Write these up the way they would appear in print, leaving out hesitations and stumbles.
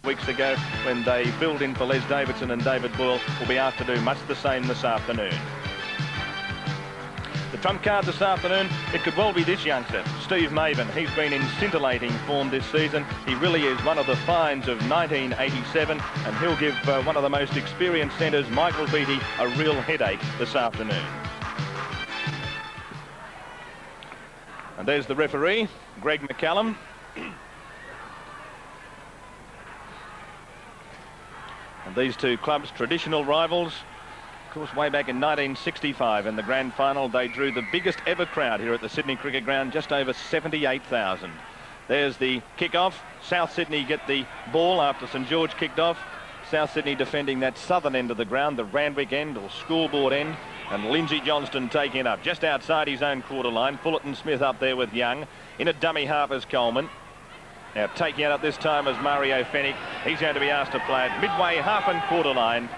Weeks ago, when they filled in for Les Davidson and David Boyle, will be asked to do much the same this afternoon. The trump card this afternoon, it could well be this youngster, Steve Maven. He's been in scintillating form this season. He really is one of the finds of 1987, and he'll give one of the most experienced centres, Michael Beattie, a real headache this afternoon. And there's the referee, Greg McCallum. And these two clubs, traditional rivals. Of course, way back in 1965 in the grand final, they drew the biggest ever crowd here at the Sydney Cricket Ground, just over 78,000. There's the kick-off. South Sydney get the ball after St George kicked off. South Sydney defending that southern end of the ground, the Randwick end or scoreboard end. And Lindsay Johnston taking it up just outside his own quarter line. Fullerton Smith up there with Young. In at dummy half as Coleman. Now taking it up this time as Mario Fennick. He's going to be asked to play it midway half and quarter line.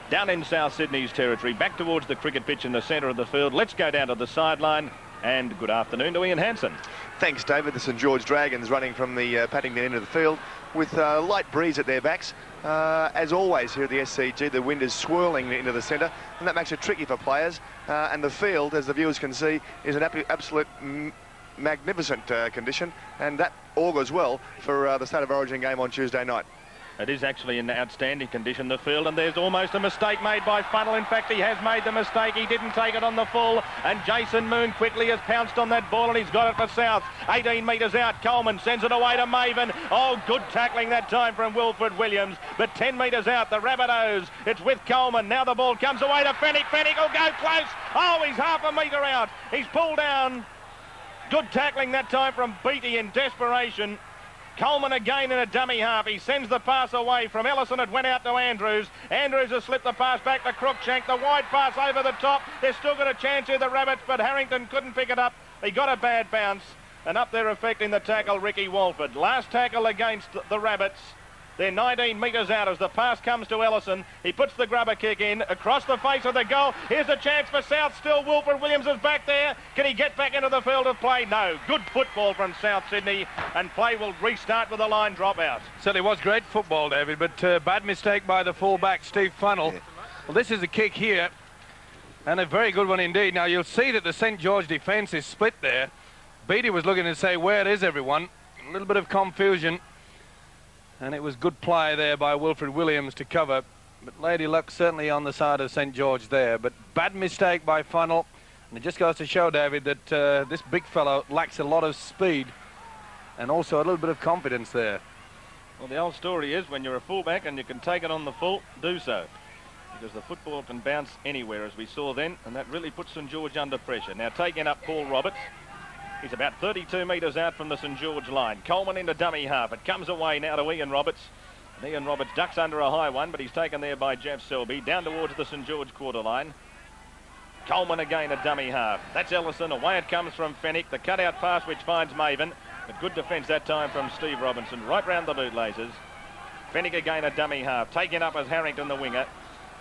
Down in South Sydney's territory, back towards the cricket pitch in the centre of the field. Let's go down to the sideline. And good afternoon to Ian Hansen. Thanks, David. The St George Dragons running from the Paddington end of the field with a light breeze at their backs. As always here at the S.C.G, the wind is swirling into the centre, and that makes it tricky for players. And the field, as the viewers can see, is an absolute magnificent condition, and that augurs well for the State of Origin game on Tuesday night. It is actually in outstanding condition, the field, and there's almost a mistake made by Funnell. In fact, he has made the mistake. He didn't take it on the full, and Jason Moon quickly has pounced on that ball, and he's got it for South. 18 metres out, Coleman sends it away to Maven. Oh, good tackling that time from Wilfred Williams, but 10 metres out, the Rabbitohs. It's with Coleman. Now the ball comes away to Fennick. Fennick will go close. Oh, he's half a metre out. He's pulled down. Good tackling that time from Beattie in desperation. Coleman again in a dummy half. He sends the pass away from Ellison. It went out to Andrews. Andrews has slipped the pass back to Cruikshank. The wide pass over the top. They've still got a chance here, the Rabbits, but Harrington couldn't pick it up. He got a bad bounce. And up there affecting the tackle, Ricky Walford. Last tackle against the Rabbits. They're 19 metres out as the pass comes to Ellison. He puts the grubber kick in across the face of the goal. Here's a chance for South still. Wilfred Williams is back there. Can he get back into the field of play? No. Good football from South Sydney, and play will restart with a line drop out. Certainly was great football, David, but bad mistake by the full-back, Steve Funnell. Yeah. Well, this is a kick here, and a very good one indeed. Now, you'll see that the St George defence is split there. Beattie was looking to say, where is everyone? A little bit of confusion. And it was good play there by Wilfred Williams to cover. But Lady Luck certainly on the side of St George there. But bad mistake by Funnell. And it just goes to show, David, that this big fellow lacks a lot of speed and also a little bit of confidence there. Well, the old story is when you're a fullback and you can take it on the full, do so. Because the football can bounce anywhere, as we saw then. And that really puts St George under pressure. Now taking up Paul Roberts. He's about 32 metres out from the St George line. Coleman into dummy half. It comes away now to Ian Roberts. And Ian Roberts ducks under a high one, but he's taken there by Jeff Selby. Down towards the St George quarter line. Coleman again a dummy half. That's Ellison. Away it comes from Fennick. The cutout pass which finds Maven. But good defence that time from Steve Robinson. Right round the bootlaces. Fennick again a dummy half. Taken up as Harrington, the winger.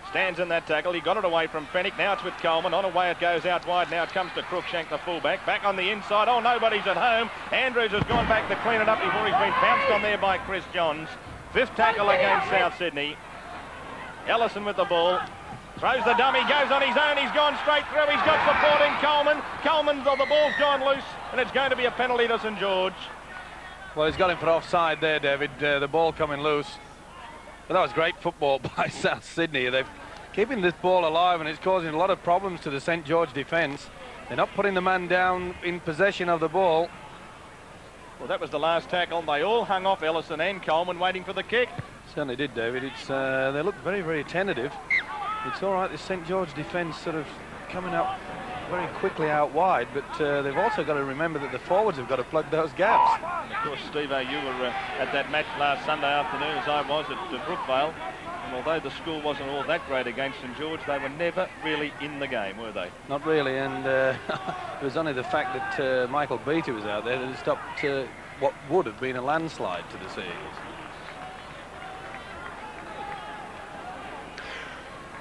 Stands in that tackle. He got it away from Fennick. Now it's with Coleman. On away it goes out wide. Now it comes to Cruikshank, the fullback. Back on the inside. Oh, nobody's at home. Andrews has gone back to clean it up before he's been pounced on there by Chris Johns. Fifth tackle against South Sydney. Ellison with the ball. Throws the dummy. Goes on his own. He's gone straight through. He's got supporting Coleman. Coleman, the ball's gone loose. And it's going to be a penalty to St George. Well, he's got him for offside there, David. The ball coming loose. But that was great football by South Sydney. They've keeping this ball alive, and it's causing a lot of problems to the St George defence. They're not putting the man down in possession of the ball. Well, that was the last tackle. They all hung off Ellison and Coleman waiting for the kick. Certainly did, David. It's they look very, very tentative. It's all right, this St. George defence sort of coming out very quickly out wide, but they've also got to remember that the forwards have got to plug those gaps. And of course, Steve-O, you were at that match last Sunday afternoon, as I was at Brookvale. And although the score wasn't all that great against St. George, they were never really in the game, were they? Not really, and it was only the fact that Michael Beattie was out there that had stopped what would have been a landslide to the Sea Eagles.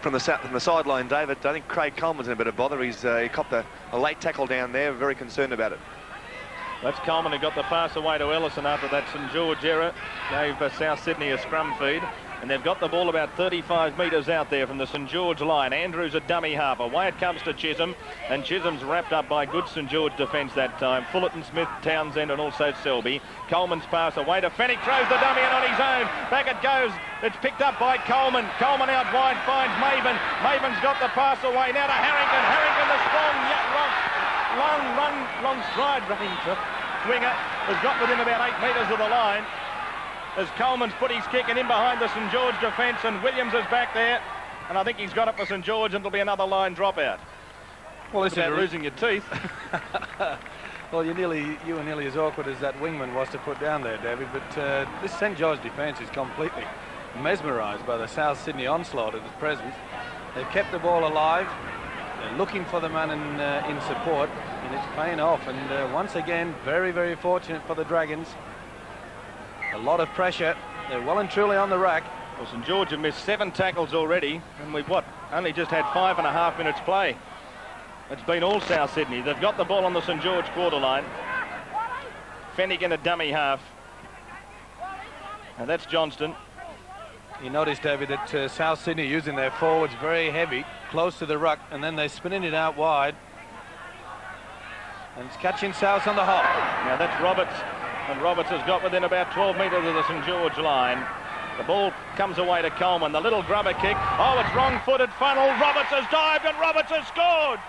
From the sideline, David, I think Craig Coleman's in a bit of bother. He copped a late tackle down there, very concerned about it. That's Coleman who got the pass away to Ellison after that St. George error. Gave South Sydney a scrum feed. And they've got the ball about 35 metres out there from the St. George line. Andrews a dummy half. Away it comes to Chisholm. And Chisholm's wrapped up by good St. George defence that time. Fullerton, Smith, Townsend and also Selby. Coleman's pass away to Fennick. Throws the dummy in on his own. Back it goes. It's picked up by Coleman. Coleman out wide finds Maven. Maven's got the pass away now to Harrington. Harrington the strong, long stride running to winger. Has got within about 8 metres of the line. As Coleman's put his kick and in behind the St. George defence, and Williams is back there, and I think he's got it for St. George, and it'll be another line dropout. Well, this is about losing your teeth. Well, you were nearly as awkward as that wingman was to put down there, David, but this St. George defence is completely mesmerised by the South Sydney onslaught at the present. They've kept the ball alive. They're looking for the man in support, and it's paying off. And once again, very, very fortunate for the Dragons. A lot of pressure. They're well and truly on the rack. Well, St. George have missed 7 tackles already, and we've, only just had 5.5 minutes play. It's been all South Sydney. They've got the ball on the St. George quarter line. Fennick in a dummy half. And that's Johnston. You notice, David, that South Sydney using their forwards very heavy, close to the ruck, and then they're spinning it out wide. And it's catching South on the hop. Now that's Roberts. And Roberts has got within about 12 metres of the St. George line. The ball comes away to Coleman. The little grubber kick. Oh, it's wrong-footed funnel. Roberts has dived and Roberts has scored.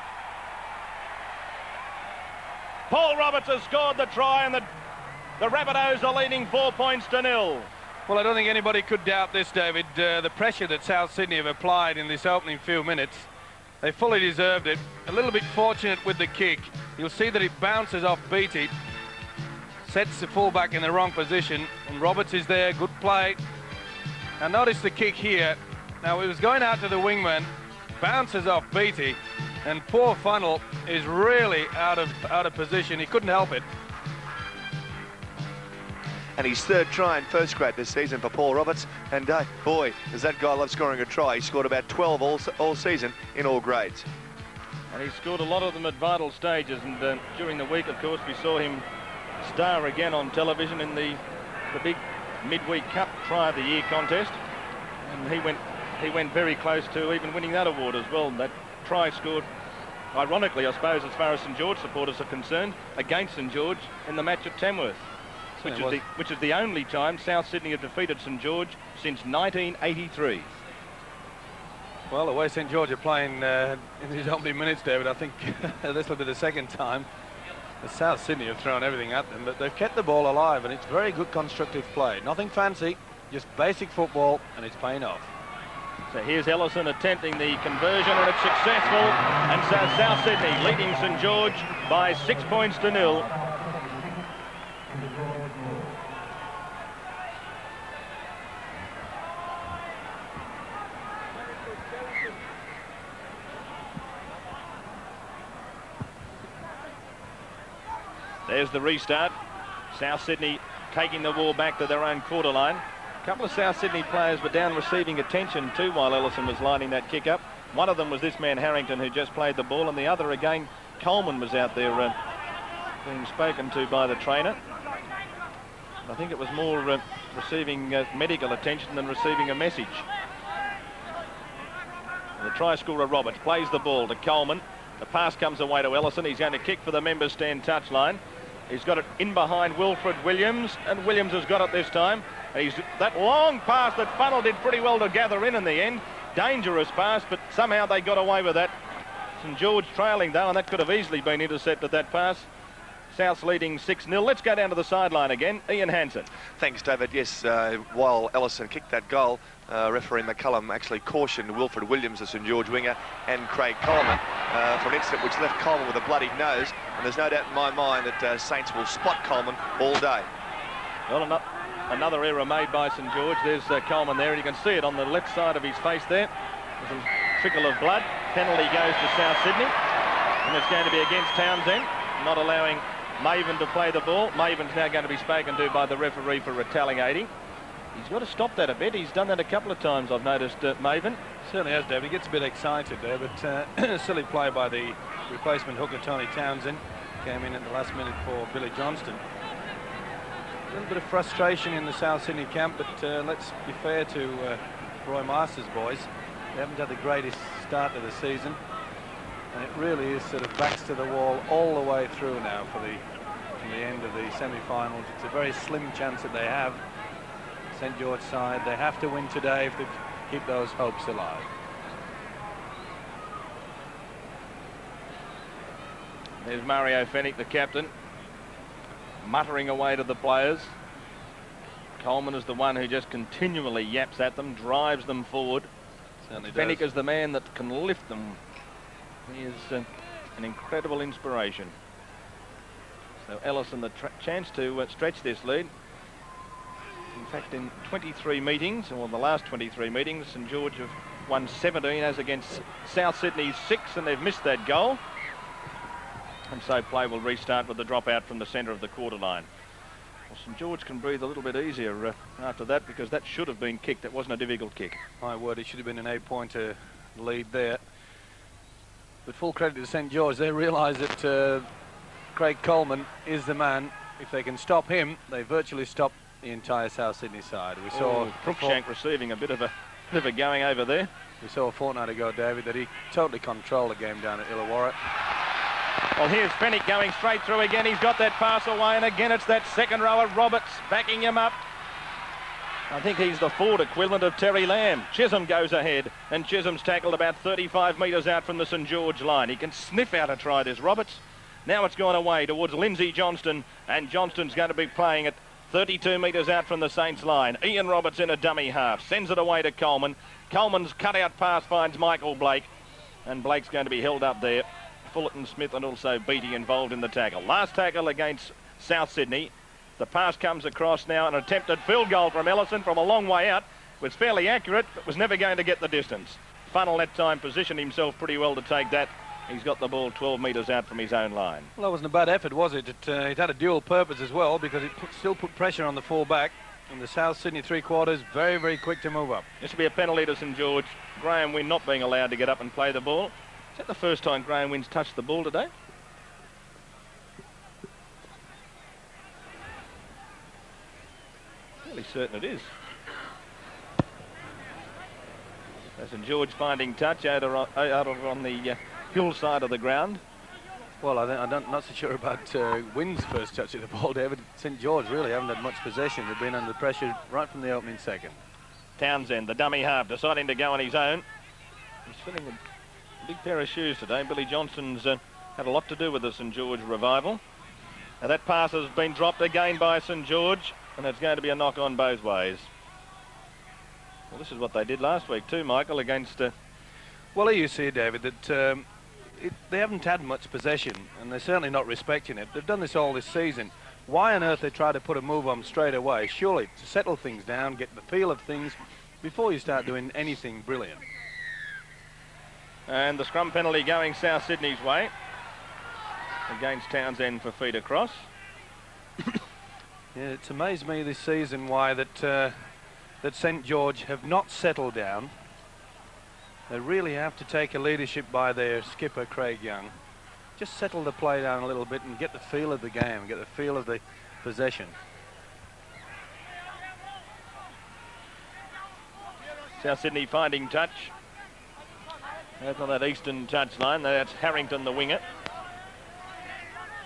Paul Roberts has scored the try, and the Rabbitohs are leading 4 points to 0. Well, I don't think anybody could doubt this, David. The pressure that South Sydney have applied in this opening few minutes, they fully deserved it. A little bit fortunate with the kick. You'll see that it bounces off Beattie. Sets the fullback in the wrong position, and Roberts is there. Good play. Now notice the kick here. Now it was going out to the wingman, bounces off Beattie, and poor Funnel is really out of position. He couldn't help it. And his 3rd try in first grade this season for Paul Roberts. And boy, does that guy love scoring a try. He scored about 12 all season in all grades. And he scored a lot of them at vital stages, and during the week, of course, we saw him star again on television in the big midweek cup try of the year contest, and he went very close to even winning that award as well. That try scored, ironically I suppose, as far as St. George supporters are concerned, against St. George in the match at Tamworth, which is the only time South Sydney have defeated St. George since 1983. Well, the way St. George are playing in these opening minutes, David, I think this will be the 2nd time. The South Sydney have thrown everything at them, but they've kept the ball alive, and it's very good constructive play. Nothing fancy, just basic football, and it's paying off. So here's Ellison attempting the conversion, and it's successful. And so South Sydney leading St. George by 6 points to 0. There's the restart. South Sydney taking the ball back to their own quarter line. A couple of South Sydney players were down receiving attention too while Ellison was lining that kick up. One of them was this man Harrington, who just played the ball, and the other again, Coleman, was out there being spoken to by the trainer. I think it was more receiving medical attention than receiving a message. The try scorer Roberts plays the ball to Coleman. The pass comes away to Ellison. He's going to kick for the members' stand touchline. He's got it in behind Wilfred Williams, and Williams has got it this time. That long pass that Funnel did pretty well to gather in the end. Dangerous pass, but somehow they got away with that. St George trailing though, and that could have easily been intercepted, that pass. South's leading 6-0. Let's go down to the sideline again. Ian Hansen. Thanks, David. Yes, while Ellison kicked that goal, referee McCullum actually cautioned Wilfred Williams, the St George winger, and Craig Coleman for an incident which left Coleman with a bloody nose. And there's no doubt in my mind that Saints will spot Coleman all day. Well, another error made by St George. There's Coleman there, and you can see it on the left side of his face there. There's a trickle of blood. Penalty goes to South Sydney, and it's going to be against Townsend, not allowing Maven to play the ball. Maven's now going to be spoken to by the referee for retaliating. He's got to stop that a bit. He's done that a couple of times, I've noticed, Maven. Certainly has, David. He gets a bit excited there, but silly play by the replacement hooker, Tony Townsend. Came in at the last minute for Billy Johnston. A little bit of frustration in the South Sydney camp, but let's be fair to Roy Masters' boys. They haven't had the greatest start to the season, and it really is sort of backs to the wall all the way through now from the end of the semi-finals. It's a very slim chance that they have. St George side, they have to win today if they keep those hopes alive. There's Mario Fennick, the captain, muttering away to the players. Coleman is the one who just continually yaps at them, drives them forward. Fennick is the man that can lift them. He is an incredible inspiration. So Ellison the chance to stretch this lead. In fact, in 23 meetings, or the last 23 meetings, St George have won 17 as against South Sydney's 6, and they've missed that goal. And so play will restart with the dropout from the centre of the quarter line. Well, St George can breathe a little bit easier after that, because that should have been kicked. It wasn't a difficult kick. My word, it should have been an 8-pointer lead there. But full credit to St George. They realise that Craig Coleman is the man. If they can stop him, they virtually stop the entire South Sydney side. We saw Cruikshank receiving a bit of a going over there. We saw a fortnight ago, David, that he totally controlled the game down at Illawarra. Well, here's Fennick going straight through again. He's got that pass away, and again it's that second rower, Roberts, backing him up. I think he's the Ford equivalent of Terry Lamb. Chisholm goes ahead, and Chisholm's tackled about 35 metres out from the St George line. He can sniff out a try, this Roberts. Now it's gone away towards Lindsay Johnston, and Johnston's going to be playing it 32 metres out from the Saints line. Ian Roberts in a dummy half, sends it away to Coleman. Coleman's cut-out pass finds Michael Blake, and Blake's going to be held up there. Fullerton, Smith and also Beattie involved in the tackle. Last tackle against South Sydney. The pass comes across now, an attempted field goal from Ellison from a long way out. Was fairly accurate, but was never going to get the distance. Funnel that time positioned himself pretty well to take that. He's got the ball 12 metres out from his own line. Well, that wasn't a bad effort, was it? It had a dual purpose as well, because it still put pressure on the full-back. And the South Sydney three-quarters very, very quick to move up. This will be a penalty to St George. Graham Wynn not being allowed to get up and play the ball. Is that the first time Graham Wynn's touched the ball today? Fairly certain it is. So St George finding touch out on the hillside of the ground. Well, I'm not so sure about Wynn's first touch of the ball, David. St George really haven't had much possession. They've been under pressure right from the opening second. Townsend, the dummy half, deciding to go on his own. He's filling a big pair of shoes today. Billy Johnston's had a lot to do with the St George revival. Now that pass has been dropped again by St George, and it's going to be a knock on both ways. Well, this is what they did last week too, Michael, against... Well, here you see, David, that they haven't had much possession, and they're certainly not respecting it. They've done this all this season. Why on earth they try to put a move on straight away? Surely to settle things down, get the feel of things before you start doing anything brilliant. And the scrum penalty going South Sydney's way against Townsend for feet across. Yeah, it's amazed me this season why that St George have not settled down. They really have to take a leadership by their skipper, Craig Young. Just settle the play down a little bit and get the feel of the game, get the feel of the possession. South Sydney finding touch. That's on that eastern touchline. That's Harrington, the winger.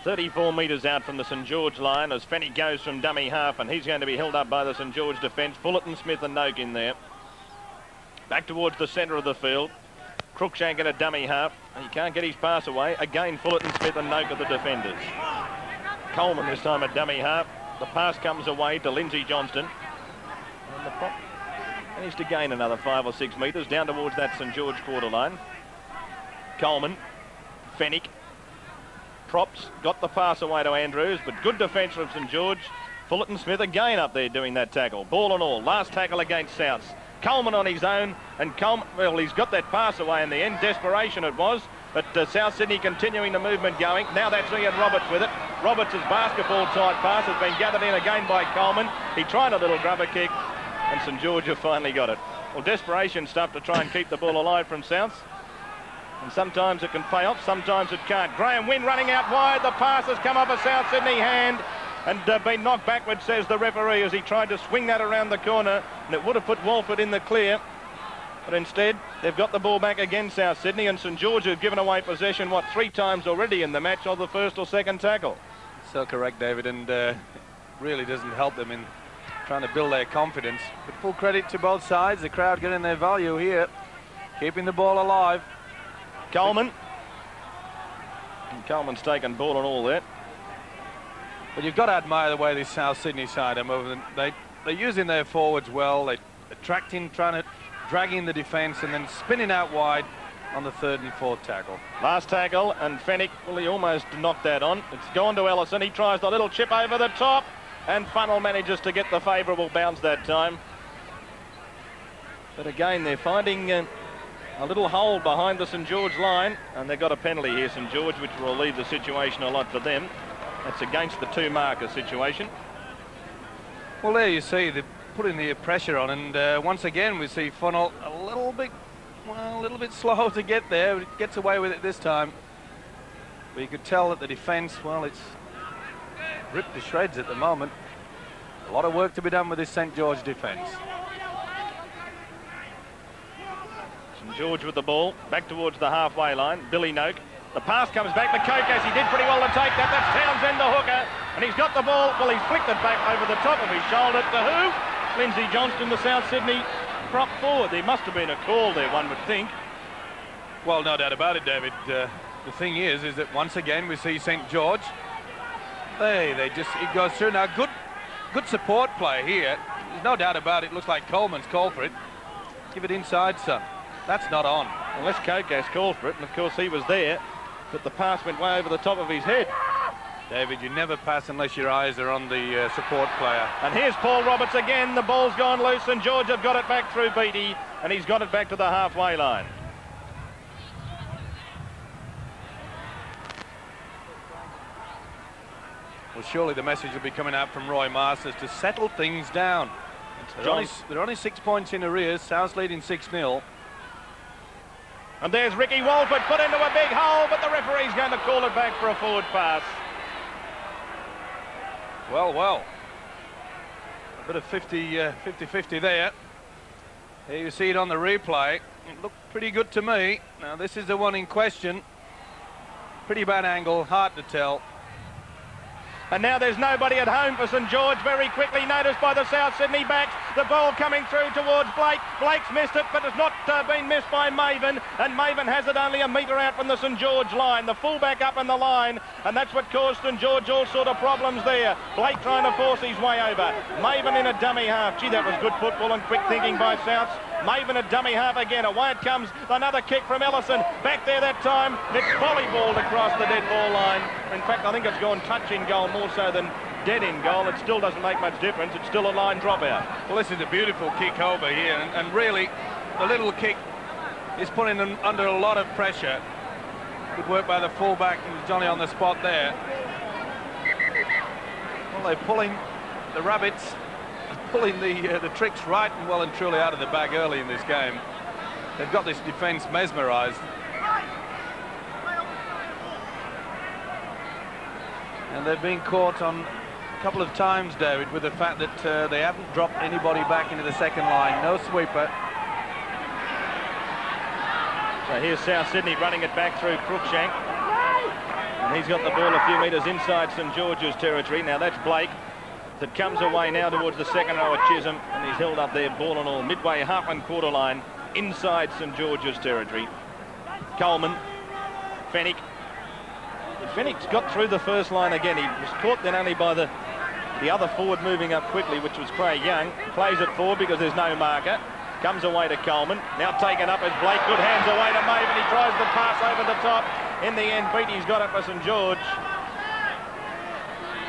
34 metres out from the St George line as Fenny goes from dummy half, and he's going to be held up by the St George defence. Fullerton, Smith and Noak in there. Back towards the centre of the field. Cruikshank in a dummy half. He can't get his pass away. Again, Fullerton, Smith and Noak of the defenders. Coleman this time a dummy half. The pass comes away to Lindsay Johnston. And the prop managed to gain another 5 or 6 metres down towards that St George quarter line. Coleman, Fennick, props, got the pass away to Andrews, but good defence from St George. Fullerton Smith again up there doing that tackle. Ball and all, last tackle against Souths. Coleman on his own, and Coleman, well, he's got that pass away in the end. Desperation it was, but South Sydney continuing the movement going. Now that's Ian Roberts with it. Roberts' basketball-type pass has been gathered in again by Coleman. He tried a little grubber kick, and St George have finally got it. Well, desperation stuff to try and keep the ball alive from Souths. And sometimes it can pay off, sometimes it can't. Graham Wynn running out wide. The pass has come off a South Sydney hand and been knocked backwards, says the referee, as he tried to swing that around the corner, and it would have put Walford in the clear. But instead, they've got the ball back again, South Sydney, and St George have given away possession, 3 times already in the match on the first or second tackle. So correct, David, and really doesn't help them in trying to build their confidence. But full credit to both sides. The crowd getting their value here, keeping the ball alive. Coleman. And Coleman's taken ball and all there. But you've got to admire the way this South Sydney side are moving. They're using their forwards well. They're attracting, trying to drag in the defence and then spinning out wide on the third and fourth tackle. Last tackle, and Fennick, well, he almost knocked that on. It's gone to Ellison. He tries the little chip over the top, and Funnell manages to get the favourable bounce that time. But again, they're finding a little hole behind the St George line, and they've got a penalty here, St George, which will relieve the situation a lot for them. That's against the 2-marker situation. Well, there you see they're putting the pressure on, and once again we see Funnell a little bit slow to get there, but it gets away with it this time. But you could tell that the defence, well, it's ripped to shreds at the moment. A lot of work to be done with this St George defence. St George with the ball, back towards the halfway line. Billy Noak. The pass comes back to Kokas. He did pretty well to take that. That's Townsend, the hooker. And he's got the ball. Well, he's flicked it back over the top of his shoulder to who? Lindsay Johnston, the South Sydney prop forward. There must have been a call there, one would think. Well, no doubt about it, David. The thing is that once again we see St George. It goes through. Now, good support play here. There's no doubt about it. Looks like Coleman's called for it. Give it inside, son. That's not on. Unless Kokas called for it, and of course he was there, but the pass went way over the top of his head. David, you never pass unless your eyes are on the support player. And here's Paul Roberts again. The ball's gone loose, and George have got it back through Beattie, and he's got it back to the halfway line. Well, surely the message will be coming out from Roy Masters to settle things down. They're only 6 points in arrears. South's leading 6-0. And there's Ricky Walford put into a big hole, but the referee's going to call it back for a forward pass. Well. A bit of 50-50 there. Here you see it on the replay. It looked pretty good to me. Now this is the one in question. Pretty bad angle, hard to tell. And now there's nobody at home for St George. Very quickly noticed by the South Sydney backs. The ball coming through towards Blake. Blake's missed it, but it's not been missed by Maven. And Maven has it only a metre out from the St George line. The fullback up in the line, and that's what caused St George all sort of problems there. Blake trying to force his way over. Maven in a dummy half. Gee, that was good football and quick thinking by Souths. Maven a dummy half again. Away it comes. Another kick from Ellison. Back there that time. It's volleyballed across the dead ball line. In fact, I think it's gone touch in goal more so than dead in goal. It still doesn't make much difference. It's still a line dropout. Well, this is a beautiful kick over here, and really the little kick is putting them under a lot of pressure. Good work by the fullback, and Johnny on the spot there. Well, they're pulling the rabbits, pulling the tricks right and well and truly out of the bag early in this game. They've got this defence mesmerised. And they've been caught on a couple of times, David, with the fact that they haven't dropped anybody back into the second line. No sweeper. So here's South Sydney running it back through Cruikshank. And he's got the ball a few metres inside St George's territory. Now that's Blake that comes away now towards the second row at Chisholm, and he's held up there, ball and all, midway half and quarter line inside St George's territory. Coleman, Fennick. Fennick's got through the first line again. He was caught then only by the other forward moving up quickly, which was Craig Young. Plays it forward because there's no marker. Comes away to Coleman. Now taken up as Blake. Good hands away to Maven. He tries to pass over the top. In the end, Beattie's got it for St George.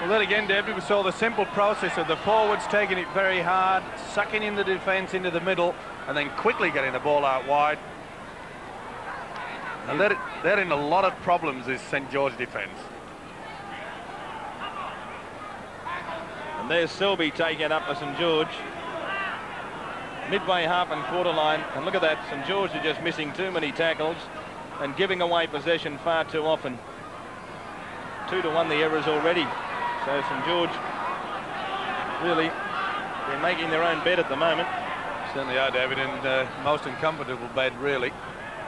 Well, then again, David, we saw the simple process of the forwards taking it very hard, sucking in the defence into the middle, and then quickly getting the ball out wide. And they're in a lot of problems, this St George defence. And there's Selby taken up for St George. Midway half and quarter line. And look at that, St George are just missing too many tackles and giving away possession far too often. 2-1 the errors already. So St George really, they're making their own bed at the moment. Certainly are, David, and most uncomfortable bed, really.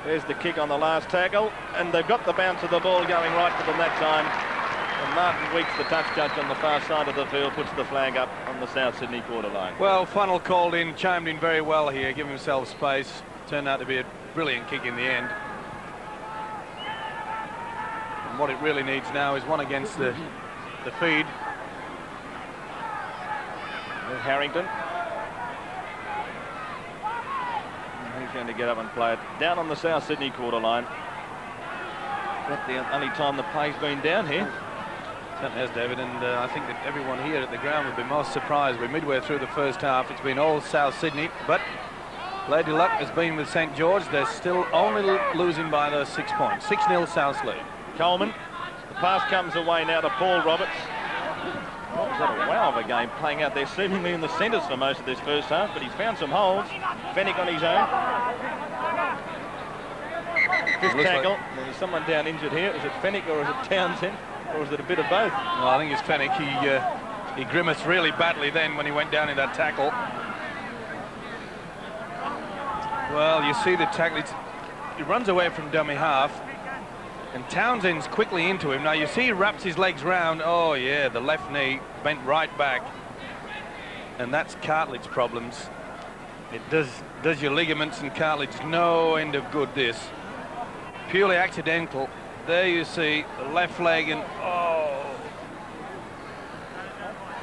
There's the kick on the last tackle, and they've got the bounce of the ball going right for them that time. And Martin Weeks, the touch judge on the far side of the field, puts the flag up on the South Sydney quarter line. Well, Funnell called in, chimed in very well here, giving himself space. Turned out to be a brilliant kick in the end. And what it really needs now is one against the feed. There's Harrington. He's going to get up and play it down on the South Sydney quarter line. That's the only time the play's been down here. Certainly has, David, and I think that everyone here at the ground would be most surprised. We're midway through the first half. It's been all South Sydney, but Lady Luck has been with St George. They're still only losing by those 6 points. 6-0 South lead. Coleman. The pass comes away now to Paul Roberts. What was that, a wow of a game playing out there seemingly in the centres for most of this first half, but he's found some holes. Fennick on his own. This tackle, there's someone down injured here. Is it Fennick or is it Townsend? Or is it a bit of both? Well, I think it's Fennick. He grimaced really badly then when he went down in that tackle. Well, you see the tackle. He runs away from dummy half. And Townsend's quickly into him. Now you see he wraps his legs round. Oh yeah, the left knee bent right back. And that's cartilage problems. It does your ligaments and cartilage no end of good, this. Purely accidental. There you see the left leg, and oh,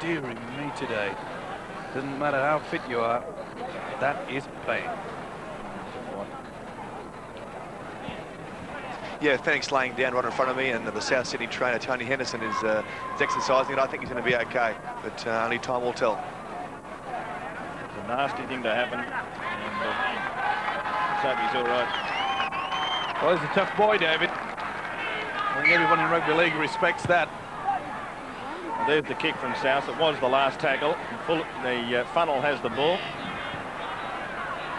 dearie me today. Doesn't matter how fit you are, that is pain. Yeah, Fennick's laying down right in front of me, and the South Sydney trainer, Tony Henderson, is exercising it. I think he's going to be okay, but only time will tell. It's a nasty thing to happen, and let's hope he's all right. Well, he's a tough boy, David. I think everyone in rugby league respects that. Well, there's the kick from South. It was the last tackle. The Funnell has the ball.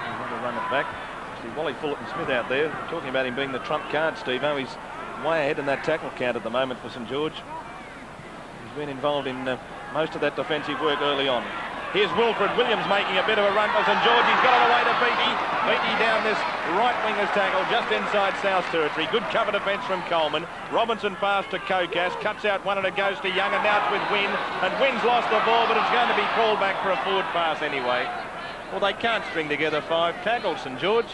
He's going to run it back. See Wally Fullerton-Smith out there, talking about him being the trump card, Steve-O. He's way ahead in that tackle count at the moment for St George. He's been involved in most of that defensive work early on. Here's Wilfred Williams making a bit of a run for St George. He's got it away to Beattie. Beattie down this right winger's tackle just inside South territory. Good cover defence from Coleman. Robinson pass to Kokas, cuts out one and it goes to Young, and now it's with Wynn. And Wynn's lost the ball, but it's going to be called back for a forward pass anyway. Well, they can't string together 5 tackles, St George.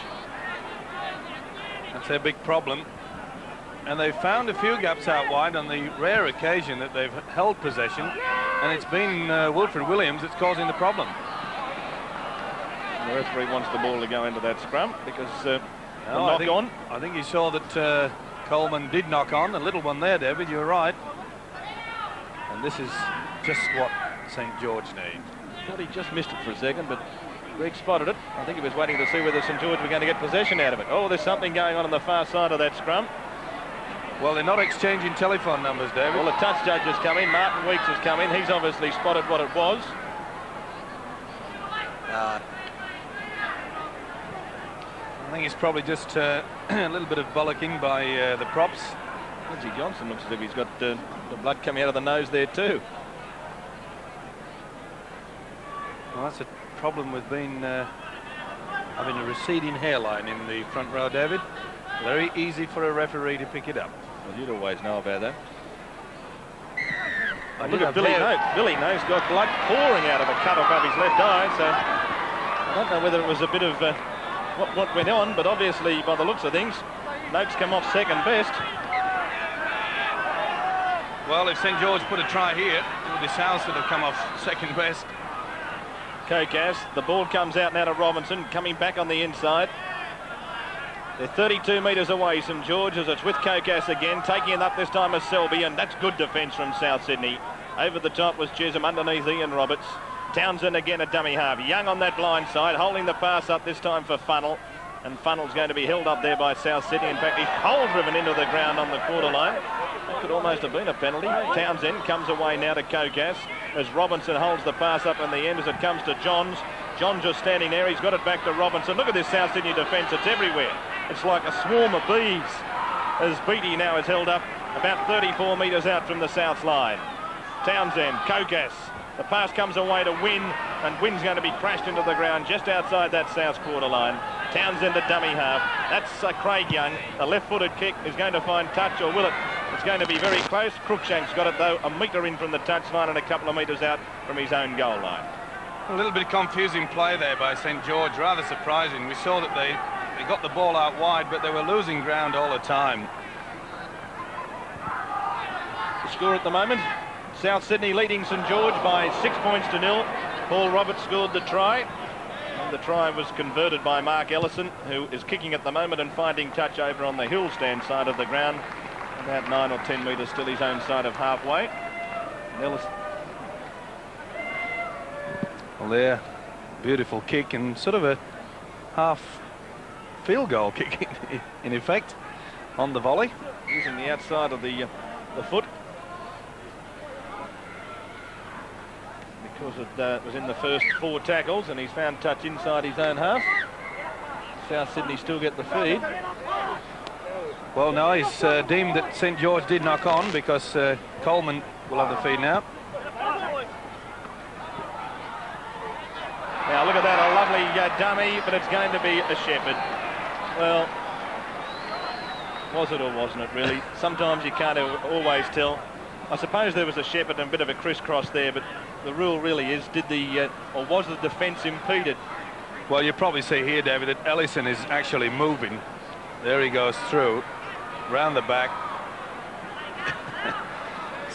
That's their big problem. And they've found a few gaps out wide on the rare occasion that they've held possession. And it's been Wilfred Williams that's causing the problem. The referee wants the ball to go into that scrum because the knock on. I think he saw that Coleman did knock on. A little one there, David, you're right. And this is just what St George need. Thought he just missed it for a second, but Greg spotted it. I think he was waiting to see whether St George were going to get possession out of it. Oh, there's something going on the far side of that scrum. Well, they're not exchanging telephone numbers, David. Well, the touch judge has come in. Martin Weeks has come in. He's obviously spotted what it was. I think it's probably just a little bit of bollocking by the props. Lindsay Johnson looks as if he's got the blood coming out of the nose there too. Well, that's a problem with being having a receding hairline in the front row, David. Very easy for a referee to pick it up. Well, you'd always know about that. Look at Billy Note. Billy Note's got blood pouring out of a cut above his left eye, so I don't know whether it was a bit of what went on, but obviously by the looks of things Noakes come off second best. Well, if St. George put a try here, it would be South that have come off second best. Kokas, the ball comes out now to Robinson, coming back on the inside. They're 32 metres away, St. George, as it's with Kokas again, taking it up this time as Selby, and that's good defence from South Sydney. Over the top was Chisholm, underneath Ian Roberts. Townsend again at dummy half. Young on that blind side, holding the pass up this time for Funnell. And Funnell's going to be held up there by South Sydney. In fact, he's pole-driven into the ground on the quarter line. That could almost have been a penalty. Townsend comes away now to Kokas as Robinson holds the pass up in the end as it comes to Johns. Johns just standing there. He's got it back to Robinson. Look at this South Sydney defence. It's everywhere. It's like a swarm of bees as Beattie now is held up about 34 metres out from the South line. Townsend, Kokas. The pass comes away to Wynn, and Wynn's going to be crashed into the ground just outside that South quarter line. Townsend a dummy half. That's Craig Young. The left-footed kick is going to find touch, or will it? It's going to be very close. Cruikshank's got it, though, a metre in from the touch line and a couple of metres out from his own goal line. A little bit of confusing play there by St. George, rather surprising. We saw that they got the ball out wide, but they were losing ground all the time. The score at the moment, South Sydney leading St. George by 6 points to 0. Paul Roberts scored the try. And the try was converted by Mark Ellison, who is kicking at the moment and finding touch over on the hill stand side of the ground. About 9 or 10 metres still his own side of halfway. Ellison. Well, there, beautiful kick and sort of a half field goal kick in effect on the volley. Using the outside of the foot. Because it was in the first 4 tackles and he's found touch inside his own half. South Sydney still get the feed. Well, no, he's deemed that St. George did knock on because Coleman will have the feed now. Now look at that, a lovely dummy, but it's going to be a Shepherd. Well, was it or wasn't it really? Sometimes you can't always tell. I suppose there was a Shepherd and a bit of a crisscross there, but the rule really is, or was the defence impeded? Well, you probably see here, David, that Ellison is actually moving. There he goes through, round the back.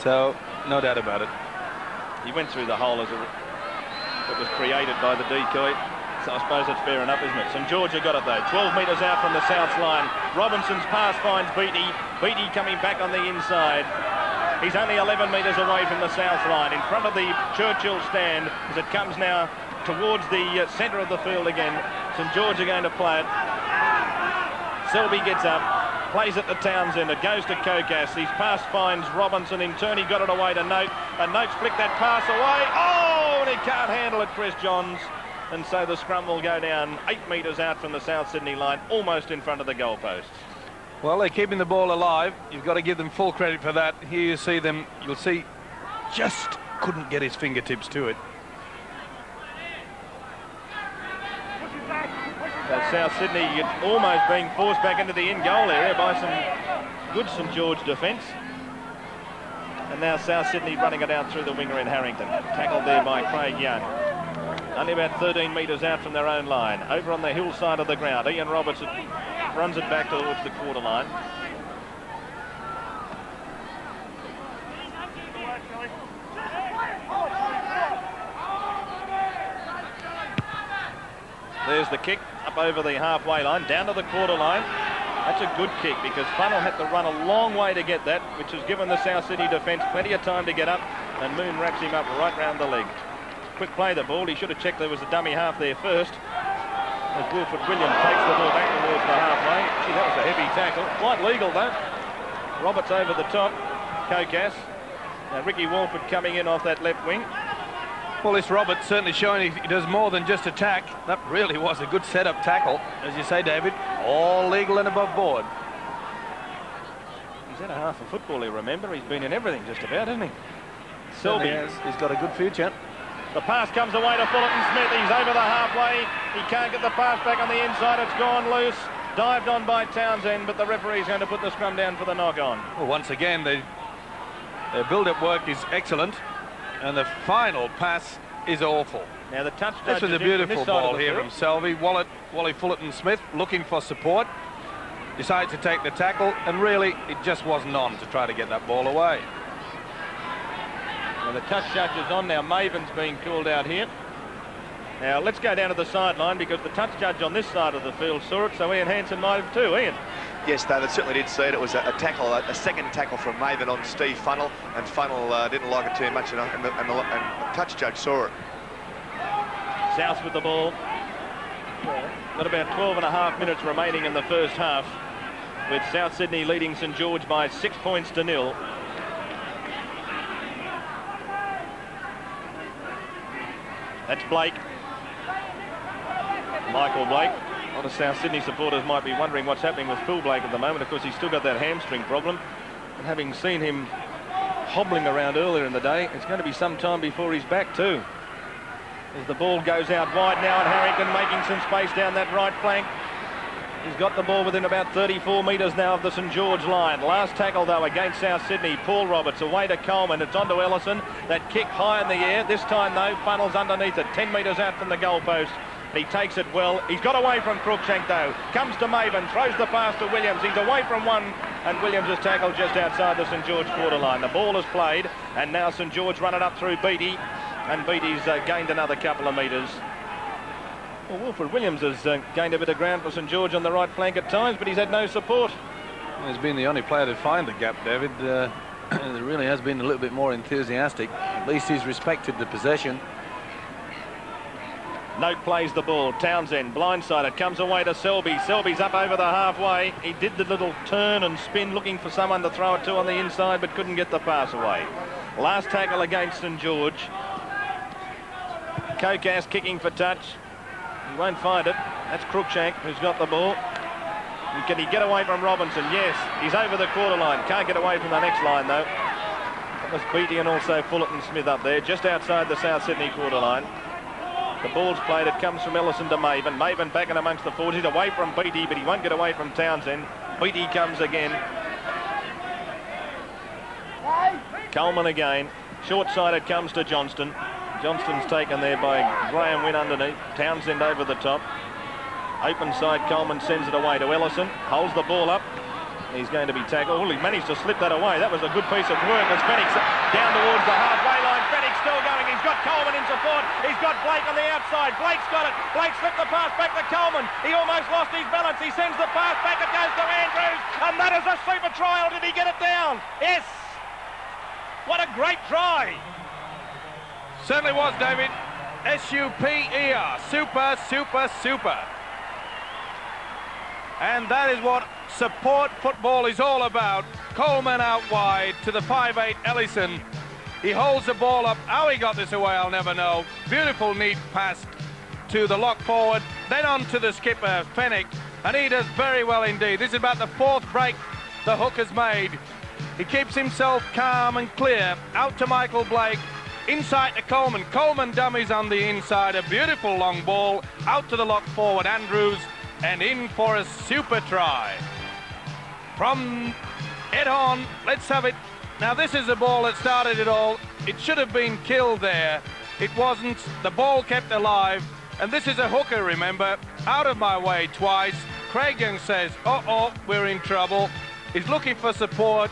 So, no doubt about it. He went through the hole that was created by the decoy. So I suppose that's fair enough, isn't it? St. George have got it though. 12 metres out from the South line. Robinson's pass finds Beattie. Beattie coming back on the inside. He's only 11 metres away from the South line, in front of the Churchill stand as it comes now towards the centre of the field again. St. George are going to play it. Selby gets up, plays it to Townsend. It goes to Kokas. His pass finds Robinson. In turn, he got it away to Noakes. And Noakes flicked that pass away. Oh, and he can't handle it, Chris Johns. And so the scrum will go down 8 metres out from the South Sydney line, almost in front of the goalposts. Well, they're keeping the ball alive. You've got to give them full credit for that. Here you see them, you'll see, just couldn't get his fingertips to it. So South Sydney almost being forced back into the in goal area by some good St. George defence. And now South Sydney running it out through the winger in Harrington. Tackled there by Craig Young. Only about 13 metres out from their own line. Over on the hillside of the ground, Ian Roberts runs it back towards the quarter line. There's the kick up over the halfway line, down to the quarter line. That's a good kick because Funnell had to run a long way to get that, which has given the South Sydney defence plenty of time to get up, and Moon wraps him up right round the leg. Quick play the ball. He should have checked there was a dummy half there first. As Wilfred Williams takes the ball back towards the halfway. Gee, that was a heavy tackle. Quite legal though. Roberts over the top. Kokas. Now Ricky Walford coming in off that left wing. Well, this Roberts certainly showing he does more than just attack. That really was a good setup tackle. As you say, David, all legal and above board. He's had a half of football, you remember. He's been in everything just about, hasn't he? Selby has. He's got a good future. The pass comes away to Fullerton Smith. He's over the halfway. He can't get the pass back on the inside. It's gone loose. Dived on by Townsend, but the referee's going to put the scrum down for the knock-on. Well, once again, their build-up work is excellent, and the final pass is awful. Now the touch. This was a beautiful ball here from Selby. Wally Fullerton Smith looking for support. decides to take the tackle, and really, it just wasn't on to try to get that ball away. Well, the touch judge is on now. Maven's being called out here. Now, let's go down to the sideline because the touch judge on this side of the field saw it, so Ian Hansen might have too. Ian? Yes, David certainly did see it. It was a tackle, a second tackle from Maven on Steve Funnell, and Funnell didn't like it too much, and the touch judge saw it. South with the ball. Got about 12.5 minutes remaining in the first half, with South Sydney leading St George by 6 points to 0. That's Blake. Michael Blake. A lot of South Sydney supporters might be wondering what's happening with Phil Blake at the moment. Of course, he's still got that hamstring problem. And having seen him hobbling around earlier in the day, it's going to be some time before he's back too. As the ball goes out wide now, and Harrington making some space down that right flank. He's got the ball within about 34 metres now of the St George line. Last tackle, though, against South Sydney. Paul Roberts away to Coleman. It's on to Ellison. That kick high in the air. This time, though, Funnell's underneath it. 10 metres out from the goalpost. He takes it well. He's got away from Cruikshank, though. Comes to Maven. Throws the pass to Williams. He's away from one. And Williams is tackled just outside the St George quarter line. The ball is played. And now St George run it up through Beattie. And Beattie's gained another couple of metres. Well, Wilfred Williams has gained a bit of ground for St George on the right flank at times, but he's had no support. He's been the only player to find the gap, David. There really has been a little bit more enthusiastic. At least he's respected the possession. Note plays the ball. Townsend blindsided, comes away to Selby. Selby's up over the halfway. He did the little turn and spin looking for someone to throw it to on the inside, but couldn't get the pass away. Last tackle against St George. Kokas kicking for touch. He won't find it. That's Cruikshank who's got the ball. Can he get away from Robinson? Yes, he's over the quarter line. Can't get away from the next line though. That was Beattie and also Fullerton Smith up there, just outside the South Sydney quarter line. The ball's played. It comes from Ellison to Maven. Maven back in amongst the forwards. He's away from Beattie, but he won't get away from Townsend. Beattie comes again. Coleman again. Short-sided comes to Johnston. Johnston's taken there by Graham Wynn underneath. Townsend over the top. Open side, Coleman sends it away to Ellison. Holds the ball up. He's going to be tackled. Oh, he managed to slip that away. That was a good piece of work as Fenix down towards the halfway line. Fenix still going. He's got Coleman in support. He's got Blake on the outside. Blake's got it. Blake slipped the pass back to Coleman. He almost lost his balance. He sends the pass back. It goes to Andrews. And that is a super try. Or did he get it down? Yes. What a great try. Certainly was, David. S-U-P-E-R. Super, super, super. And that is what support football is all about. Coleman out wide to the 5'8" Ellison. He holds the ball up. How he got this away, I'll never know. Beautiful, neat pass to the lock forward. Then on to the skipper, Fennick. And he does very well indeed. This is about the fourth break the hook has made. He keeps himself calm and clear. Out to Michael Blake. Inside to Coleman. Coleman dummies on the inside. A beautiful long ball. Out to the lock forward, Andrews. And in for a super try. From it on, let's have it. Now this is the ball that started it all. It should have been killed there. It wasn't. The ball kept alive. And this is a hooker, remember. Out of my way twice. Craig Young says, uh-oh, we're in trouble. He's looking for support.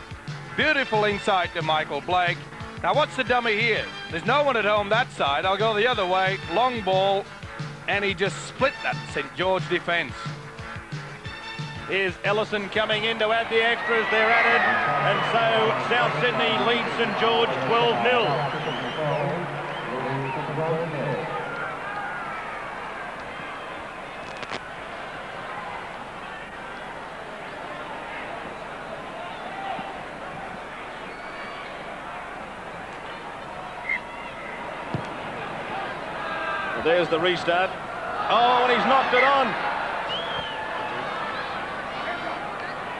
Beautiful insight to Michael Blake. Now what's the dummy here? There's no one at home that side. I'll go the other way. Long ball. And he just split that St George defence. Here's Ellison coming in to add the extras. They're added. And so South Sydney leads St George 12-0. There's the restart. Oh, and he's knocked it on.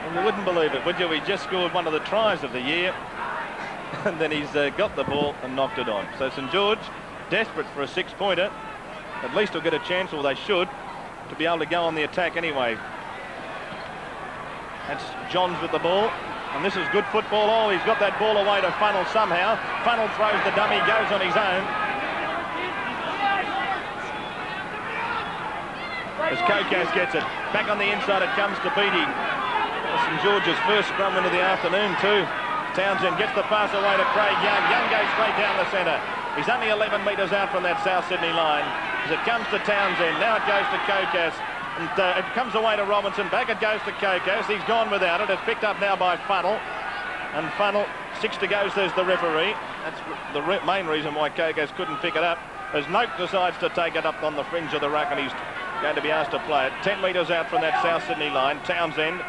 And you wouldn't believe it, would you? He just scored one of the tries of the year. And then he's got the ball and knocked it on. So St George, desperate for a six-pointer. At least will get a chance, or they should, to be able to go on the attack anyway. That's Johns with the ball. And this is good football. Oh, he's got that ball away to Funnell somehow. Funnell throws the dummy, goes on his own. As Kokas gets it. Back on the inside, it comes to Beattie. St George's first scrum win of the afternoon too. Townsend gets the pass away to Craig Young. Young goes straight down the centre. He's only 11 metres out from that South Sydney line. As it comes to Townsend, now it goes to Kokas. And it comes away to Robinson. Back it goes to Kokas. He's gone without it. It's picked up now by Funnel. And Funnel, 6 to go, says the referee. That's the main reason why Kokas couldn't pick it up. As Noak decides to take it up on the fringe of the ruck, and he's going to be asked to play it. 10 metres out from that South Sydney line. Townsend.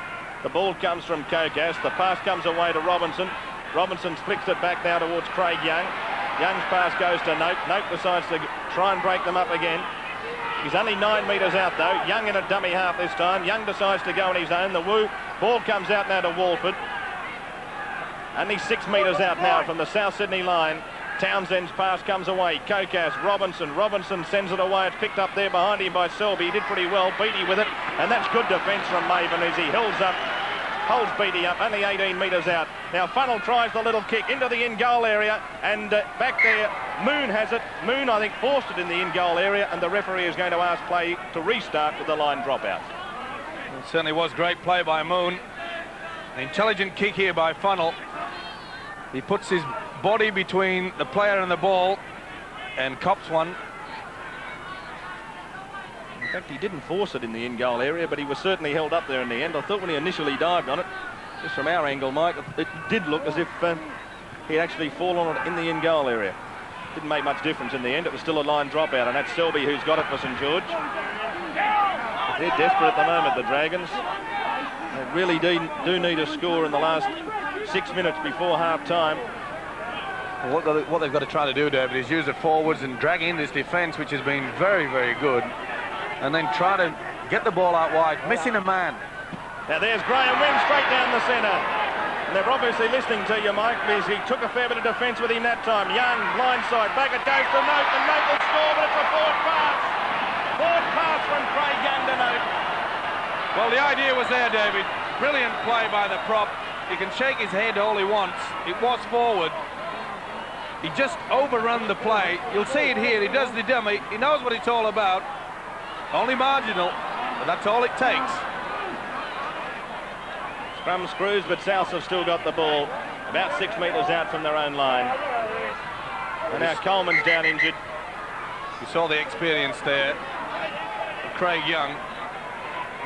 The ball comes from Kokas. The pass comes away to Robinson. Robinson flicks it back now towards Craig Young. Young's pass goes to Noak. Noak decides to try and break them up again. He's only 9 metres out though. Young in a dummy half this time. Young decides to go on his own. The ball comes out now to Walford. Only 6 metres out now from the South Sydney line. Townsend's pass comes away. Kokas, Robinson. Robinson sends it away. It's picked up there behind him by Selby. He did pretty well. Beattie with it. And that's good defence from Maven as he holds Beattie up, only 18 metres out. Now Funnel tries the little kick into the in-goal area, and back there, Moon has it. Moon, I think, forced it in the in-goal area, and the referee is going to ask play to restart with the line dropout. It certainly was great play by Moon. An intelligent kick here by Funnel. He puts his body between the player and the ball and cops one. In fact, he didn't force it in the in-goal area, but he was certainly held up there in the end. I thought when he initially dived on it, just from our angle, Mike, it did look as if he'd actually fallen on it in the in-goal area. Didn't make much difference in the end. It was still a line dropout, and that's Selby who's got it for St George. They're desperate at the moment, the Dragons. They really do need a score in the last 6 minutes before half-time. What they've got to try to do, David, is use the forwards and drag in this defence, which has been very, very good, and then try to get the ball out wide, missing a man. Now there's Graham Wynn straight down the centre. And they're obviously listening to you, Mike, because he took a fair bit of defence with him that time. Young, blindside, back it goes to Noak, and Noak will score, but it's a forward pass. Forward pass from Craig Young to Noak. Well, the idea was there, David. Brilliant play by the prop. He can shake his head all he wants. It was forward. He just overrun the play. You'll see it here. He does the dummy. He knows what it's all about. Only marginal, but that's all it takes. Scrum screws, but Souths have still got the ball. About 6 metres out from their own line. And now Coleman's down injured. You saw the experience there of Craig Young.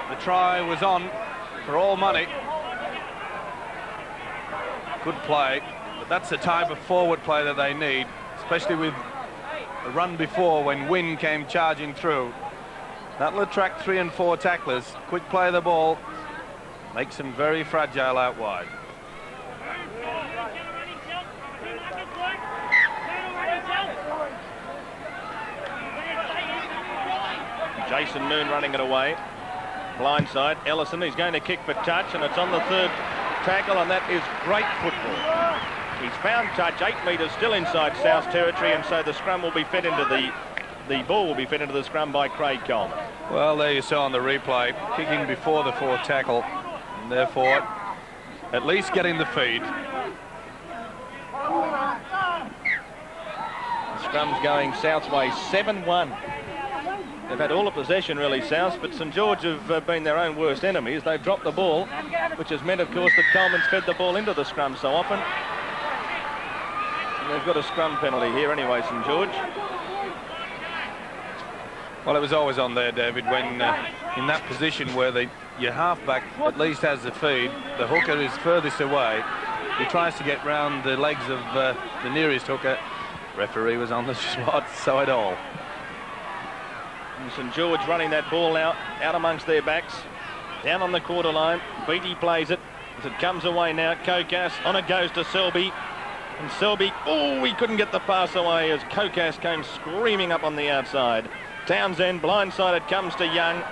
The try was on for all money. Good play, but that's the type of forward play that they need, especially with the run before when Wynn came charging through. That'll attract 3 and 4 tacklers. Quick play of the ball makes them very fragile out wide. Jason Moon running it away. Blindside, Ellison, he's going to kick for touch, and it's on the third tackle, and that is great football. He's found touch, 8 metres still inside South territory, and so the scrum will be fed into the ball will be fed into the scrum by Craig Coleman. Well, there you saw on the replay, kicking before the fourth tackle, and therefore at least getting the feed. The scrum's going South's way, 7-1. They've had all the possession, really, South, but St George have been their own worst enemies. They've dropped the ball, which has meant, of course, that Coleman's fed the ball into the scrum so often. And they've got a scrum penalty here anyway, St George. Well, it was always on there, David, when in that position where your halfback at least has the feed, the hooker is furthest away. He tries to get round the legs of the nearest hooker. Referee was on the spot, so it all. And St George running that ball now out amongst their backs, down on the quarter line. Beattie plays it as it comes away now. Kokas, on it goes to Selby, and Selby, oh, he couldn't get the pass away as Kokas came screaming up on the outside. Townsend, blindsided, comes to Young.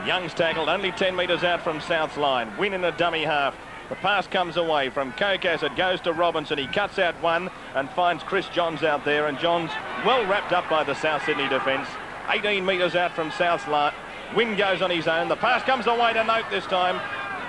Young's tackled only 10 metres out from South's line. Win in a dummy half. The pass comes away from Kokas. It goes to Robinson. He cuts out one and finds Chris Johns out there. And Johns well wrapped up by the South Sydney defence. 18 metres out from South's line. Wynn goes on his own. The pass comes away to Noak this time.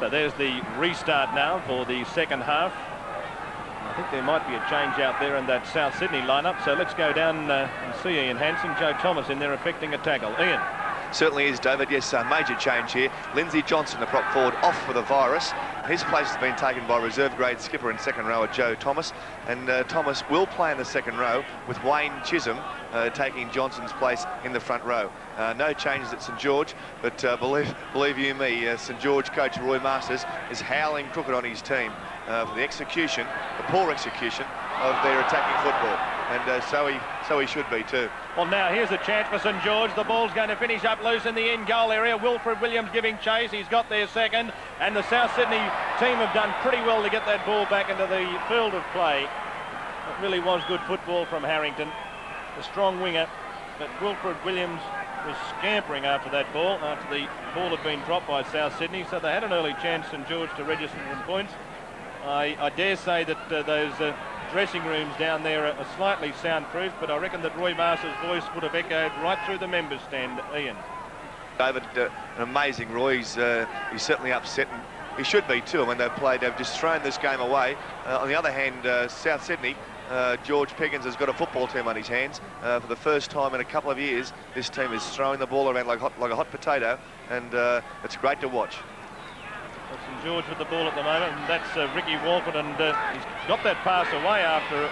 So there's the restart now for the second half. I think there might be a change out there in that South Sydney lineup. So let's go down and see Ian Hansen, Joe Thomas in there effecting a tackle. Ian. Certainly is, David. Yes, a major change here. Lindsay Johnson, the prop forward, off for the virus. His place has been taken by reserve grade skipper and second rower Joe Thomas. And Thomas will play in the second row with Wayne Chisholm taking Johnson's place in the front row. No changes at St George, but believe you me, St George coach Roy Masters is howling crooked on his team for the execution, the poor execution of their attacking football. And so he should be too. Well, now here's a chance for St George. The ball's going to finish up loose in the end goal area. Wilfred Williams giving chase. He's got their second. And the South Sydney team have done pretty well to get that ball back into the field of play. It really was good football from Harrington, the strong winger. But Wilfred Williams was scampering after that ball, after the ball had been dropped by South Sydney. So they had an early chance, St George, to register some points. I dare say that those dressing rooms down there are slightly soundproof, but I reckon that Roy Masters' voice would have echoed right through the members' stand. Ian. David, an amazing Roy. He's certainly upset, and he should be too. When they've just thrown this game away. On the other hand, South Sydney, George Peggins has got a football team on his hands. For the first time in a couple of years, this team is throwing the ball around like a hot potato, and it's great to watch. St George with the ball at the moment, and that's Ricky Walford, and he's got that pass away after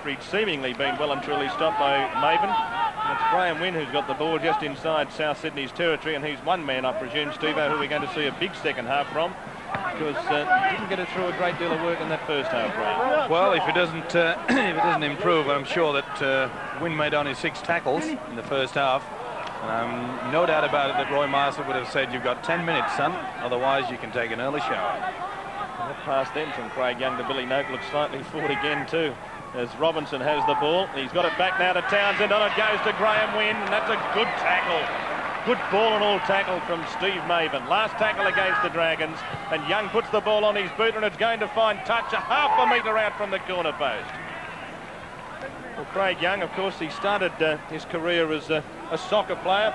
he'd seemingly been well and truly stopped by Maven. And it's Graham Wynn who's got the ball just inside South Sydney's territory, and he's one man, I presume, Steve-O, who we're going to see a big second half from, because he didn't get it through a great deal of work in that first half, Graham. Well, if it doesn't improve, I'm sure that Wynn made only 6 tackles in the first half. No doubt about it that Roy Master would have said, you've got 10 minutes, son, otherwise you can take an early shower. And that pass then from Craig Young to Billy Noak looks slightly forward again too, as Robinson has the ball. He's got it back now to Townsend. On it goes to Graham Wynn, and that's a good tackle. Good ball and all tackle from Steve Maven. Last tackle against the Dragons, and Young puts the ball on his boot, and it's going to find touch a half a metre out from the corner post. Well, Craig Young, of course, he started his career as a soccer player.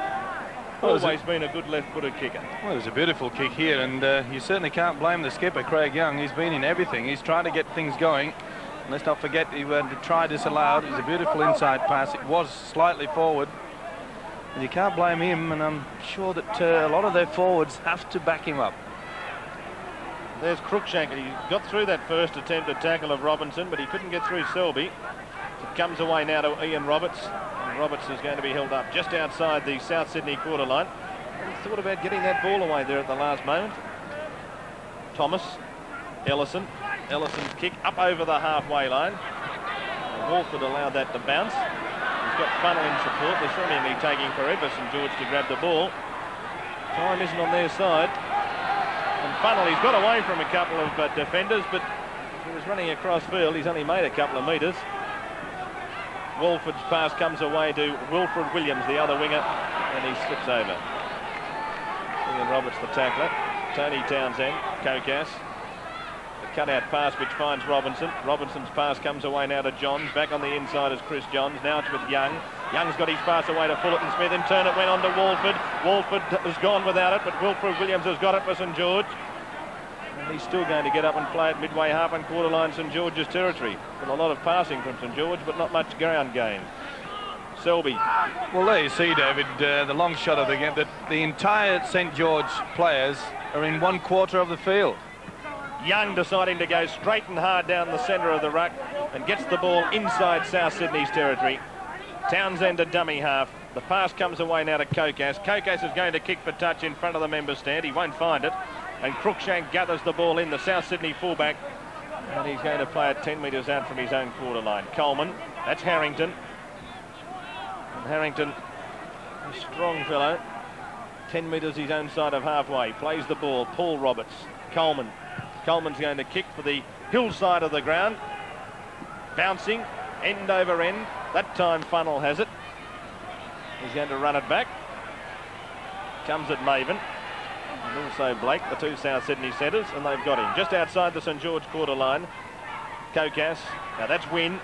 Always been a good left-footed kicker. Well, it was a beautiful kick here, and you certainly can't blame the skipper, Craig Young. He's been in everything. He's trying to get things going. And let's not forget, he had to try disallowed. It was a beautiful inside pass. It was slightly forward. And you can't blame him, and I'm sure that a lot of their forwards have to back him up. There's Cruikshank. He got through that first attempt at tackle of Robinson, but he couldn't get through Selby. It comes away now to Ian Roberts. And Roberts is going to be held up just outside the South Sydney quarter line. He thought about getting that ball away there at the last moment. Thomas, Ellison. Ellison's kick up over the halfway line. And Walford allowed that to bounce. He's got Funnel in support. They're seemingly taking forever, St George, to grab the ball. Time isn't on their side. And Funnel, he's got away from a couple of defenders, but he was running across field. He's only made a couple of metres. Walford's pass comes away to Wilfred Williams, the other winger, and he slips over. Ian Roberts, the tackler. Tony Townsend, Kokas. The cut-out pass which finds Robinson. Robinson's pass comes away now to Johns. Back on the inside is Chris Johns. Now it's with Young. Young's got his pass away to Fullerton Smith. In turn it went on to Walford. Walford has gone without it, but Wilfred Williams has got it for St George. And he's still going to get up and play at midway half and quarter line St George's territory. With a lot of passing from St George, but not much ground gain. Selby. Well, there you see, David, the long shot of the game, that the entire St George players are in one quarter of the field. Young deciding to go straight and hard down the centre of the ruck and gets the ball inside South Sydney's territory. Townsend a dummy half. The pass comes away now to Kokas. Kokas is going to kick for touch in front of the member stand. He won't find it. And Cruikshank gathers the ball in, the South Sydney fullback. And he's going to play it 10 metres out from his own quarter line. Coleman, that's Harrington. And Harrington, a strong fellow. 10 metres his own side of halfway. Plays the ball, Paul Roberts. Coleman. Coleman's going to kick for the hillside of the ground. Bouncing, end over end. That time Funnel has it. He's going to run it back. Comes at Maven. And also Blake, the two South Sydney centres, and they've got him just outside the St George quarter line. Kokas, now that's Wynn.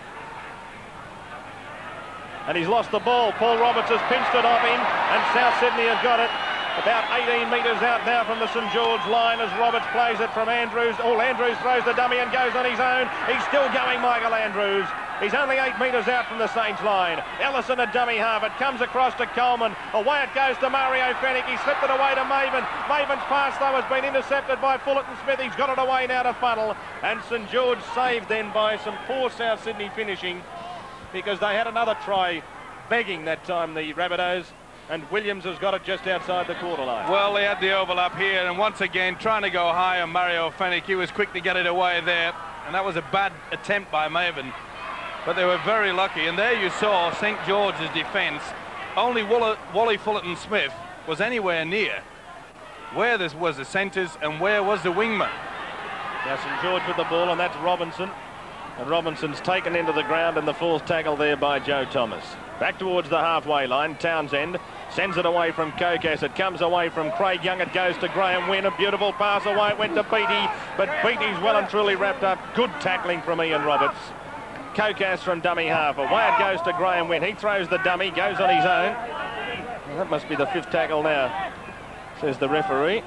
And he's lost the ball. Paul Roberts has pinched it off him, and South Sydney have got it. About 18 metres out now from the St George line as Roberts plays it from Andrews. Andrews throws the dummy and goes on his own. He's still going, Michael Andrews. He's only 8 metres out from the Saints line. Ellison a dummy half. It comes across to Coleman. Away it goes to Mario Fennick. He slipped it away to Maven. Maven's pass, though, has been intercepted by Fullerton Smith. He's got it away now to Funnel. And St George saved then by some poor South Sydney finishing, because they had another try begging that time, the Rabbitohs. And Williams has got it just outside the quarter line. Well, they had the overlap here, and once again, trying to go high on Mario Fennick. He was quick to get it away there, and that was a bad attempt by Maven. But they were very lucky, and there you saw St George's defence. Only Wally Fullerton Smith was anywhere near where this was the centres and where was the wingman. Now St George with the ball, and that's Robinson. And Robinson's taken into the ground in the fourth tackle there by Joe Thomas. Back towards the halfway line, Townsend sends it away from Kokas. It comes away from Craig Young. It goes to Graham Wynn. A beautiful pass away. It went to Beattie, but Beattie's well and truly wrapped up. Good tackling from Ian Roberts. Kokas from dummy half. Away it goes to Graham Wynn. He throws the dummy, goes on his own. Well, that must be the 5th tackle now, says the referee.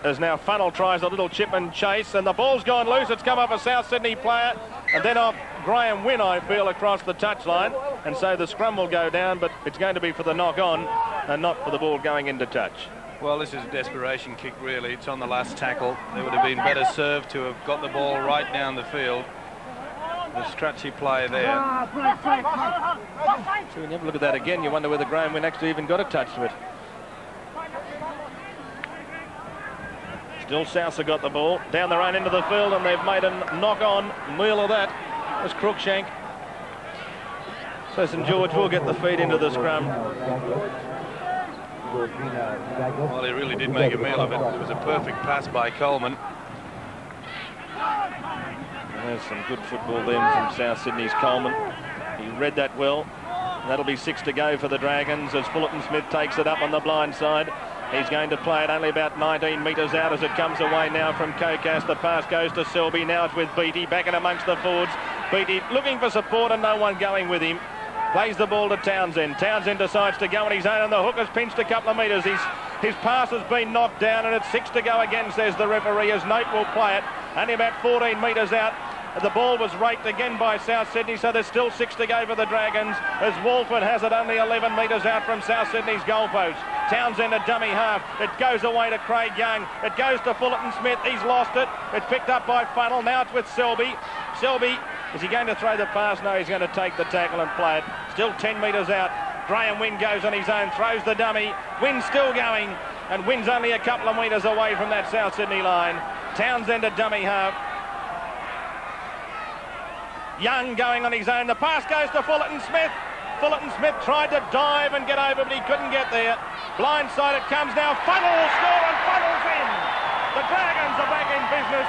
As now Funnel tries a little chip and chase, and the ball's gone loose. It's come off a South Sydney player, and then off Graham Wynn, I feel, across the touchline. And so the scrum will go down, but it's going to be for the knock-on and not for the ball going into touch. Well, this is a desperation kick, really. It's on the last tackle. They would have been better served to have got the ball right down the field. The stretchy play there. So when you have a look at that again, you wonder whether Graham Wynn actually even got a touch to it. Still Souths have got the ball down the run into the field, and they've made a knock-on meal of that. As Crookshank. So St George will get the feed into the scrum. Well, he really did make a meal of it. It was a perfect pass by Coleman. There's some good football then from South Sydney's Coleman. He read that well. That'll be 6 to go for the Dragons as Fullerton Smith takes it up on the blind side. He's going to play it only about 19 metres out as it comes away now from Kokas. The pass goes to Selby. Now it's with Beattie back in amongst the forwards. Beattie looking for support and no one going with him. Plays the ball to Townsend. Townsend decides to go on his own, and the hook has pinched a couple of metres. His pass has been knocked down, and it's 6 to go again, says the referee, as Note will play it. Only about 14 metres out. The ball was raked again by South Sydney, so there's still 6 to go for the Dragons, as Walford has it only 11 metres out from South Sydney's goalpost. Townsend a dummy half. It goes away to Craig Young. It goes to Fullerton Smith. He's lost it. It's picked up by Funnel. Now it's with Selby. Selby, is he going to throw the pass? No, he's going to take the tackle and play it. Still 10 metres out. Graham Wynn goes on his own, throws the dummy. Wynn's still going, and Wynn's only a couple of metres away from that South Sydney line. Townsend a dummy half. Young going on his own. The pass goes to Fullerton Smith. Fullerton Smith tried to dive and get over, but he couldn't get there. Blindside it comes now. Funnel will score, and Funnel's in. The Dragons are back in business.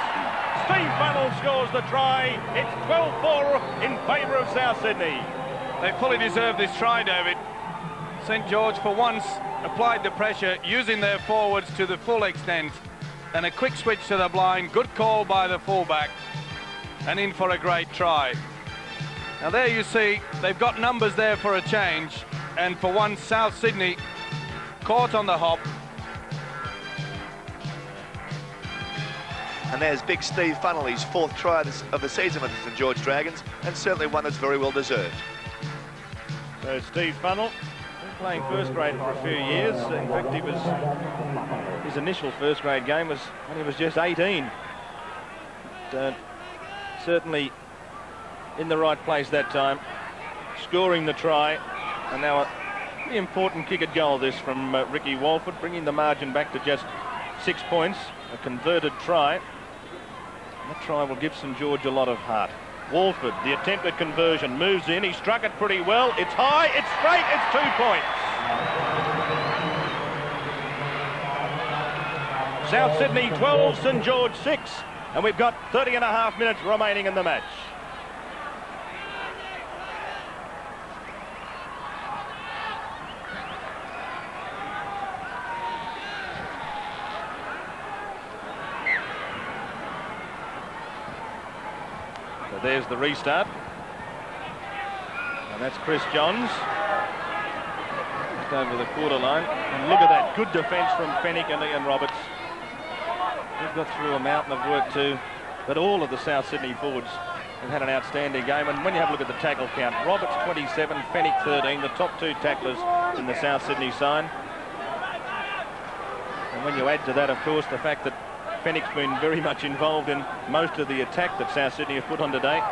Steve Funnel scores the try. It's 12-4 in favour of South Sydney. They fully deserved this try, David. St George, for once, applied the pressure, using their forwards to the full extent. And a quick switch to the blind. Good call by the fullback. And in for a great try. Now there you see, they've got numbers there for a change. And for once, South Sydney caught on the hop. And there's big Steve Funnel, his 4th try of the season with the St George Dragons, and certainly one that's very well deserved. So Steve Funnel, been playing first grade for a few years. In fact, his initial first grade game was when he was just 18. But, certainly in the right place that time, scoring the try, and now a pretty important kick at goal this from Ricky Walford, bringing the margin back to just 6 points, a converted try. That try will give St George a lot of heart. Walford, the attempt at conversion, moves in, he struck it pretty well, it's high, it's straight, it's 2 points. South Sydney 12, St George 6, and we've got 30.5 minutes remaining in the match. So there's the restart, and that's Chris Johns. Just over the quarter line. And look at that, good defence from Fennick and Ian Roberts. They've got through a mountain of work too, but all of the South Sydney forwards have had an outstanding game. And when you have a look at the tackle count, Roberts 27, Fennick 13, the top two tacklers in the South Sydney side. And when you add to that, of course, the fact that Fennick's been very much involved in most of the attack that South Sydney have put on today.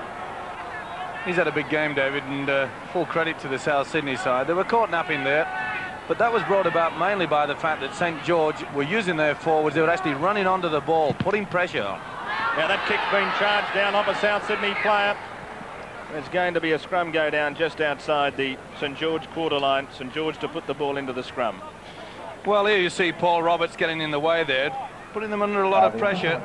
He's had a big game, David, and full credit to the South Sydney side. They were caught napping there, but that was brought about mainly by the fact that St. George were using their forwards. They were actually running onto the ball, putting pressure on. Now that kick's been charged down off a South Sydney player. There's going to be a scrum go down just outside the St. George quarter line. St. George to put the ball into the scrum. Well, here you see Paul Roberts getting in the way there, putting them under a lot of pressure,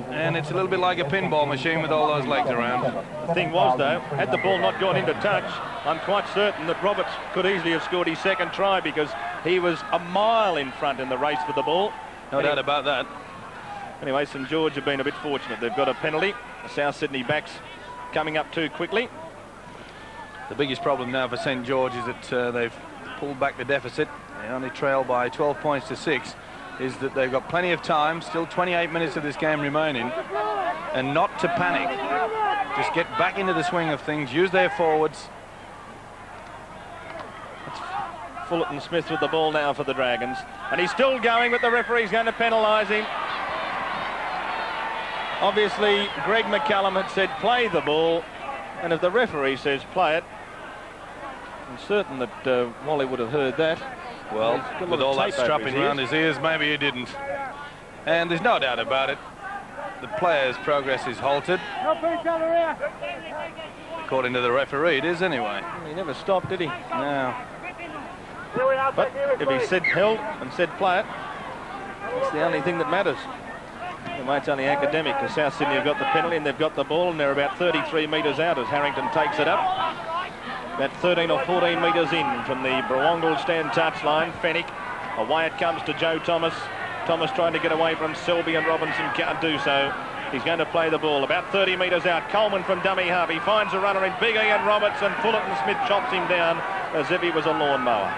and it's a little bit like a pinball machine with all those legs around. The thing was, though, had the ball not gone into touch, I'm quite certain that Roberts could easily have scored his second try, because he was a mile in front in the race for the ball. No doubt about that. Anyway, St. George have been a bit fortunate. They've got a penalty. The South Sydney backs coming up too quickly. The biggest problem now for St. George is that they've pulled back the deficit. They only trail by 12 points to 6. Is that they've got plenty of time, still 28 minutes of this game remaining, and not to panic. Just get back into the swing of things, use their forwards. It's Fullerton Smith with the ball now for the Dragons, and he's still going, but the referee's going to penalise him. Obviously, Greg McCallum had said play the ball, and if the referee says play it, I'm certain that Wally would have heard that. Well, with all that strapping around his ears, maybe he didn't. And there's no doubt about it. The player's progress is halted. According to the referee, it is anyway. He never stopped, did he? No. But if he said held and said play it, it's the only thing that matters. Anyway, it's only academic, because South Sydney have got the penalty and they've got the ball, and they're about 33 metres out as Harrington takes it up. About 13 or 14 metres in from the Brawongle stand touchline. Fennick, away it comes to Joe Thomas. Thomas trying to get away from Selby, and Robinson can't do so. He's going to play the ball about 30 metres out. Coleman from dummy half. He finds a runner in big Ian Roberts, and Fullerton Smith chops him down as if he was a lawnmower.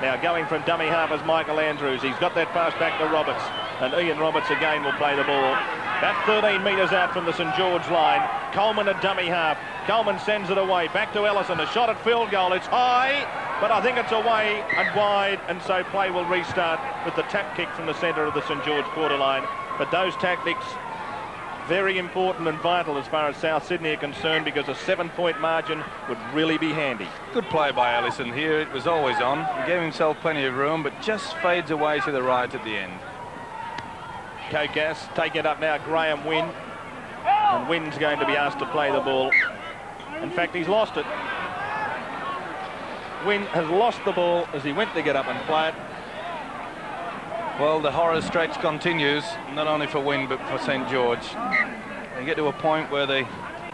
Now going from dummy half is Michael Andrews. He's got that pass back to Roberts, and Ian Roberts again will play the ball. About 13 metres out from the St. George line. Coleman at dummy half. Coleman sends it away. Back to Ellison. A shot at field goal. It's high, but I think it's away and wide, and so play will restart with the tap kick from the centre of the St. George quarter line. But those tactics, very important and vital as far as South Sydney are concerned, because a 7-point margin would really be handy. Good play by Ellison here. It was always on. He gave himself plenty of room, but just fades away to the right at the end. Kokas taking it up now, Graham Wynn. And Wynn's going to be asked to play the ball. In fact, he's lost it. Wynn has lost the ball as he went to get up and play it. Well, the horror stretch continues, not only for Wynn, but for St. George. They get to a point where they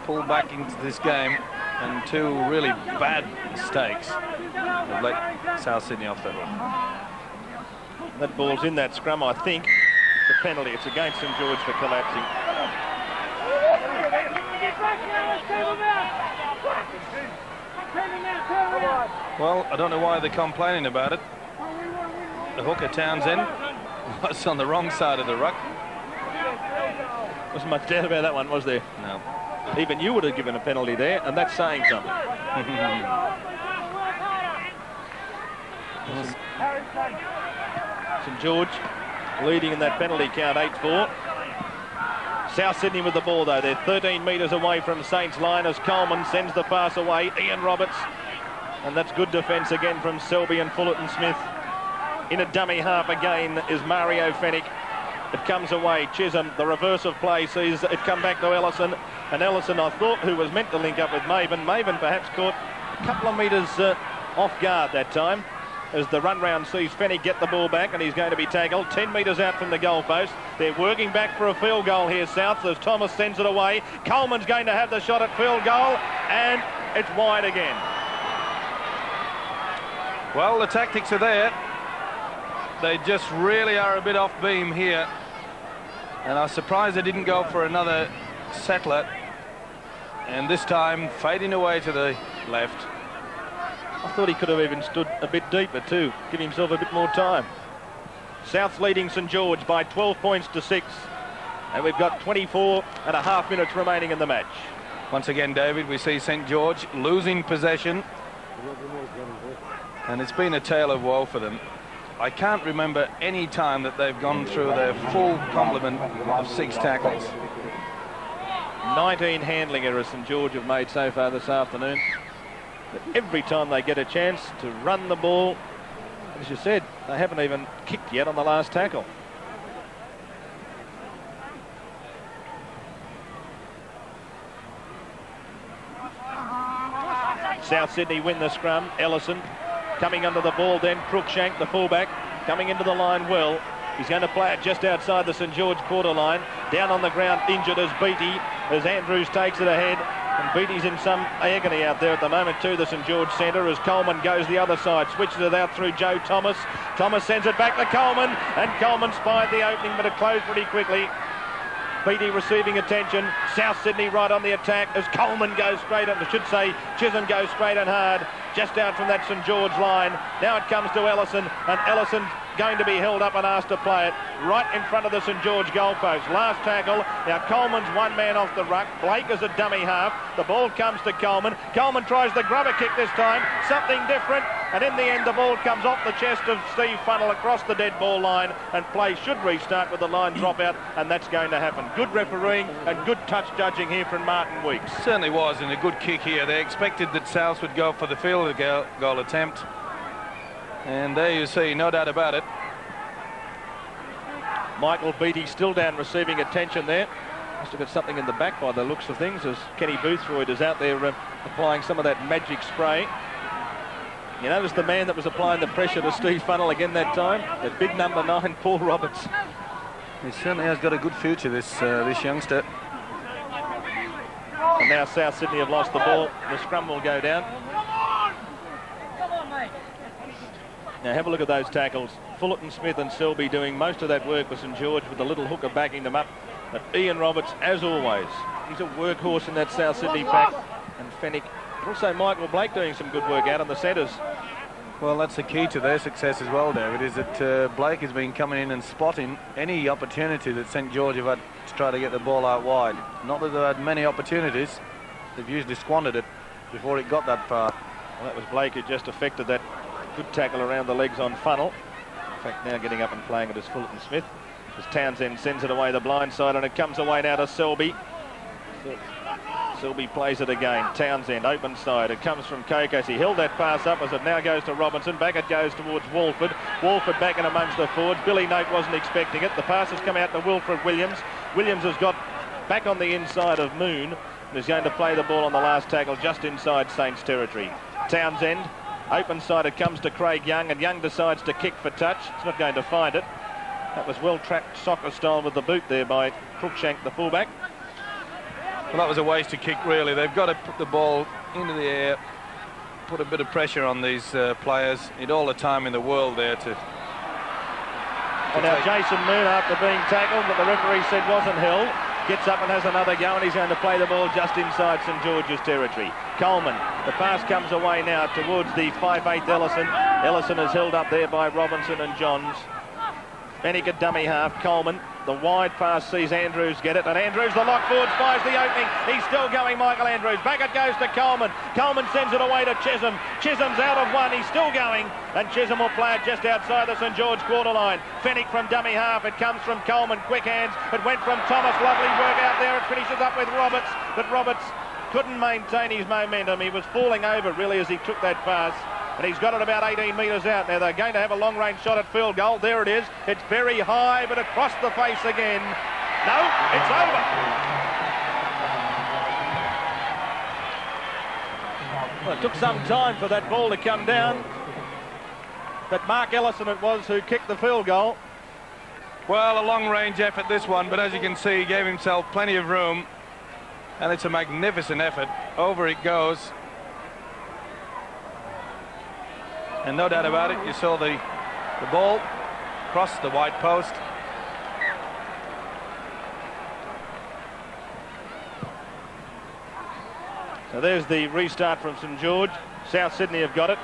pull back into this game, and two really bad mistakes have let South Sydney off the hook. That ball's in that scrum, I think. The penalty, it's against St. George for collapsing. Well, I don't know why they're complaining about it. The hooker, Townsend, was on the wrong side of the ruck. Wasn't much doubt about that one, was there? No. Even you would have given a penalty there, and that's saying something. St. George leading in that penalty count, 8-4. South Sydney with the ball, though. They're 13 metres away from Saints' line as Coleman sends the pass away. Ian Roberts. And that's good defence again from Selby and Fullerton Smith. In a dummy half again is Mario Fennick. It comes away. Chisholm, the reverse of play, sees it come back to Ellison. And Ellison, I thought, who was meant to link up with Maven. Maven perhaps caught a couple of metres off guard that time, as the run round sees Fennick get the ball back, and he's going to be tackled 10 metres out from the goalpost. They're working back for a field goal here, South, as Thomas sends it away. Coleman's going to have the shot at field goal, and it's wide again. Well, the tactics are there. They just really are a bit off beam here, and I'm surprised they didn't go for another settler, and this time fading away to the left. I thought he could have even stood a bit deeper too, give himself a bit more time. South's leading St George by 12 points to 6. And we've got 24.5 minutes remaining in the match. Once again, David, we see St George losing possession. And it's been a tale of woe for them. I can't remember any time that they've gone through their full complement of 6 tackles. 19 handling errors St George have made so far this afternoon. But every time they get a chance to run the ball, as you said, they haven't even kicked yet on the last tackle. South Sydney win the scrum. Ellison coming under the ball then. Cruikshank, the fullback, coming into the line well. He's going to play it just outside the St George quarter line. Down on the ground, injured as Beattie, as Andrews takes it ahead. And Beattie's in some agony out there at the moment too, the St George centre, as Coleman goes the other side, switches it out through Joe Thomas. Thomas sends it back to Coleman, and Coleman spied the opening, but it closed pretty quickly. Beattie receiving attention. South Sydney right on the attack as Coleman goes straight, I should say Chisholm goes straight and hard, just out from that St George line. Now it comes to Ellison, and Ellison going to be held up and asked to play it right in front of the St George goalpost. Last tackle. Now Coleman's one man off the ruck. Blake is a dummy half. The ball comes to Coleman. Coleman tries the grubber kick this time. Something different. And in the end, the ball comes off the chest of Steve Funnell across the dead ball line, and play should restart with the line dropout, and that's going to happen. Good refereeing and good touch judging here from Martin Weeks. Certainly was, and a good kick here. They expected that South would go for the field goal attempt. And there you see, no doubt about it. Michael Beattie still down receiving attention there. Must have got something in the back by the looks of things, as Kenny Boothroyd is out there applying some of that magic spray. You notice the man that was applying the pressure to Steve Funnell again that time, that big number 9, Paul Roberts. He certainly has got a good future, this youngster. And now South Sydney have lost the ball. The scrum will go down. Now have a look at those tackles. Fullerton, Smith and Selby doing most of that work for St George, with the little hooker backing them up. But Ian Roberts, as always, he's a workhorse in that South Sydney pack. And Fennick, but also Michael Blake doing some good work out on the centres. Well, that's the key to their success as well, David, is that Blake has been coming in and spotting any opportunity that St George have had to try to get the ball out wide. Not that they've had many opportunities, they've usually squandered it before it got that far. Well, that was Blake who just effected that good tackle around the legs on Funnell. In fact, now getting up and playing it as Fullerton Smith, as Townsend sends it away the blind side, and it comes away now to Selby. Selby plays it again. Townsend, open side. It comes from Kokos. He held that pass up as it now goes to Robinson. Back it goes towards Walford. Walford back in amongst the forwards. Billy Note wasn't expecting it. The pass has come out to Wilfred Williams. Williams has got back on the inside of Moon and is going to play the ball on the last tackle just inside Saints territory. Townsend, open side. It comes to Craig Young, and Young decides to kick for touch. It's not going to find it. That was well trapped soccer style with the boot there by Cruikshank, the fullback. Well, that was a wasted kick, really. They've got to put the ball into the air, put a bit of pressure on these players. Need all the time in the world there to well, now Jason Moon, after being tackled, but the referee said wasn't held, gets up and has another go, and he's going to play the ball just inside St George's territory. Coleman, the pass comes away now towards the 5'8" Ellison. Ellison is held up there by Robinson and Johns. Fennick a dummy half. Coleman, the wide pass sees Andrews get it, and Andrews, the lock forward, spies the opening. He's still going, Michael Andrews. Back it goes to Coleman. Coleman sends it away to Chisholm. Chisholm's out of one. He's still going, and Chisholm will play it just outside the St George quarter line. Fennick from dummy half. It comes from Coleman. Quick hands. It went from Thomas. Lovely work out there. It finishes up with Roberts, but Roberts couldn't maintain his momentum. He was falling over, really, as he took that pass. And he's got it about 18 metres out. Now they're going to have a long-range shot at field goal. There it is. It's very high, but across the face again. No, it's over. Well, it took some time for that ball to come down. But Mark Ellison it was who kicked the field goal. Well, a long-range effort, this one, but as you can see, he gave himself plenty of room. And it's a magnificent effort. Over it goes. And no doubt about it, you saw the ball cross the white post. So there's the restart from St George. South Sydney have got it.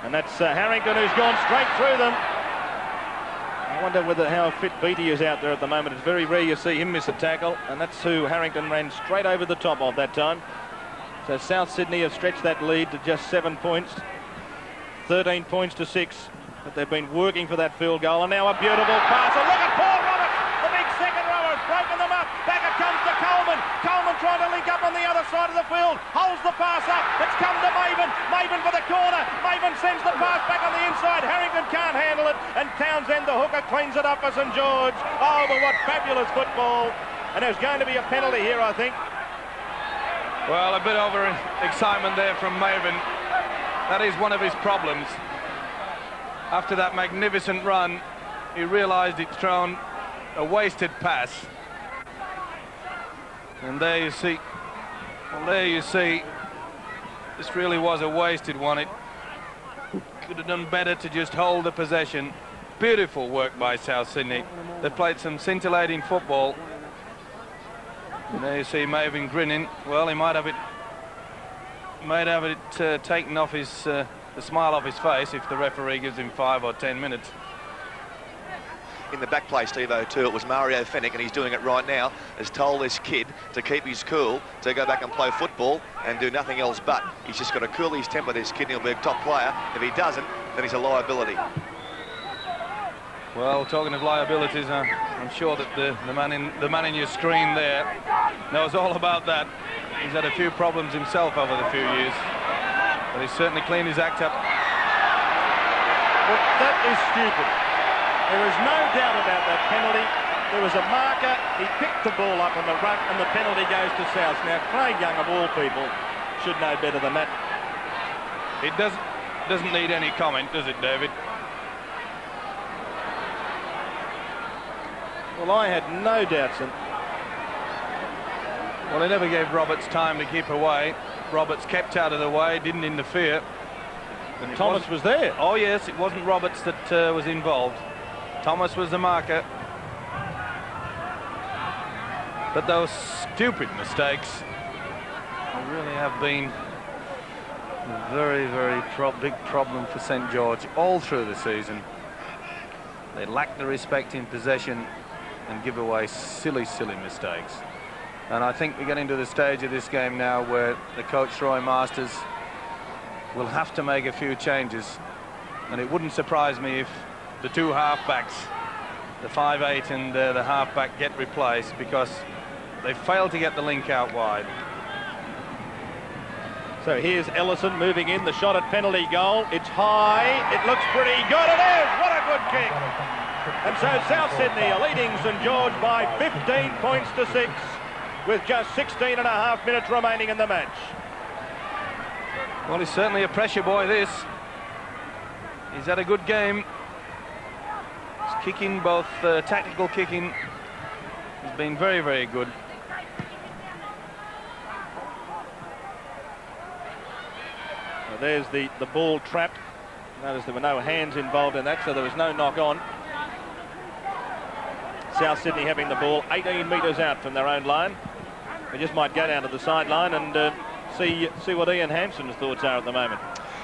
And that's Harrington, who's gone straight through them. I wonder how fit Beattie is out there at the moment. It's very rare you see him miss a tackle, and that's who Harrington ran straight over the top of that time. So South Sydney have stretched that lead to just 7 points, 13 points to 6. But they've been working for that field goal, and now a beautiful pass. And look at Paul Roberts, the big second rower's broken them up. Back it comes to Coleman. Coleman trying to link up on the other side of the field. Holds the pass up. It's come to Maven. Maven for the corner. Maven sends the pass back on the inside. Harrington can't handle it, and Townsend, the hooker, cleans it up for St George. Oh, but what fabulous football. And there's going to be a penalty here, I think. Well, a bit over excitement there from Maven. That is one of his problems. After that magnificent run, he realised he'd thrown a wasted pass. And there you see, this really was a wasted one. It could have done better to just hold the possession. Beautiful work by South Sydney. They played some scintillating football. And there you see Maven grinning. Well, he might have it taken off his the smile off his face if the referee gives him 5 or 10 minutes. In the back play, Steve-O, too, it was Mario Fennick, and he's doing it right now, has told this kid to keep his cool, to go back and play football and do nothing else but. He's just got to cool his temper, this kid, and he'll be a top player. If he doesn't, then he's a liability. Well, talking of liabilities, I'm sure that the man in your screen there knows all about that. He's had a few problems himself over the few years, but he's certainly cleaned his act up. Well, that is stupid. There is no doubt about that penalty. There was a marker. He picked the ball up on the ruck, and the penalty goes to South. Now, Craig Young, of all people, should know better than that. It doesn't need any comment, does it, David? Well, I had no doubts. Well, he never gave Roberts time to keep away. Roberts kept out of the way, didn't interfere. And Thomas was there. Oh, yes, it wasn't Roberts that was involved. Thomas was the marker. But those stupid mistakes really have been a very, very big problem for St George all through the season. They lack the respect in possession and give away silly, silly mistakes. And I think we get into the stage of this game now where the coach, Roy Masters, will have to make a few changes. And it wouldn't surprise me if the two halfbacks, the 5'8" and the halfback, get replaced, because they failed to get the link out wide. So here's Ellison moving in, the shot at penalty goal. It's high, it looks pretty good, it is! What a good kick! And so South Sydney are leading St George by 15 points to 6, with just 16 and a half minutes remaining in the match. Well, he's certainly a pressure boy, this. He's had a good game. His kicking, both tactical kicking, has been very, very good. Well, there's the ball trapped. Notice there were no hands involved in that, so there was no knock on. South Sydney having the ball 18 metres out from their own line. They just might go down to the sideline and see what Ian Hampson's thoughts are at the moment.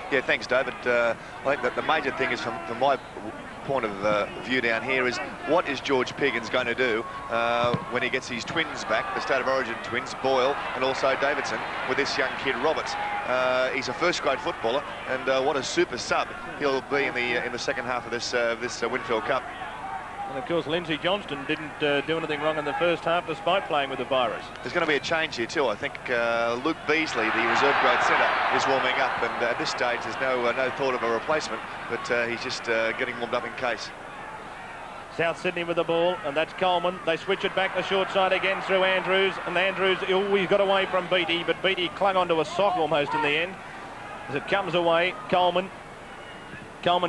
Yeah, thanks, David. I think that the major thing is, from my point of view down here, is what is George Piggins going to do when he gets his twins back, the State of Origin twins, Boyle and also Davidson, with this young kid Roberts. He's a first-grade footballer, and what a super sub he'll be in the second half of this Winfield Cup. And of course, Lindsay Johnston didn't do anything wrong in the first half, despite playing with the virus. There's going to be a change here too. I think Luke Beasley, the reserve grade centre, is warming up, and at this stage there's no thought of a replacement, but he's just getting warmed up in case. South Sydney with the ball, and that's Coleman. They switch it back the short side again through Andrews, and Andrews always got away from Beattie, but Beattie clung onto a sock almost in the end. As it comes away, Coleman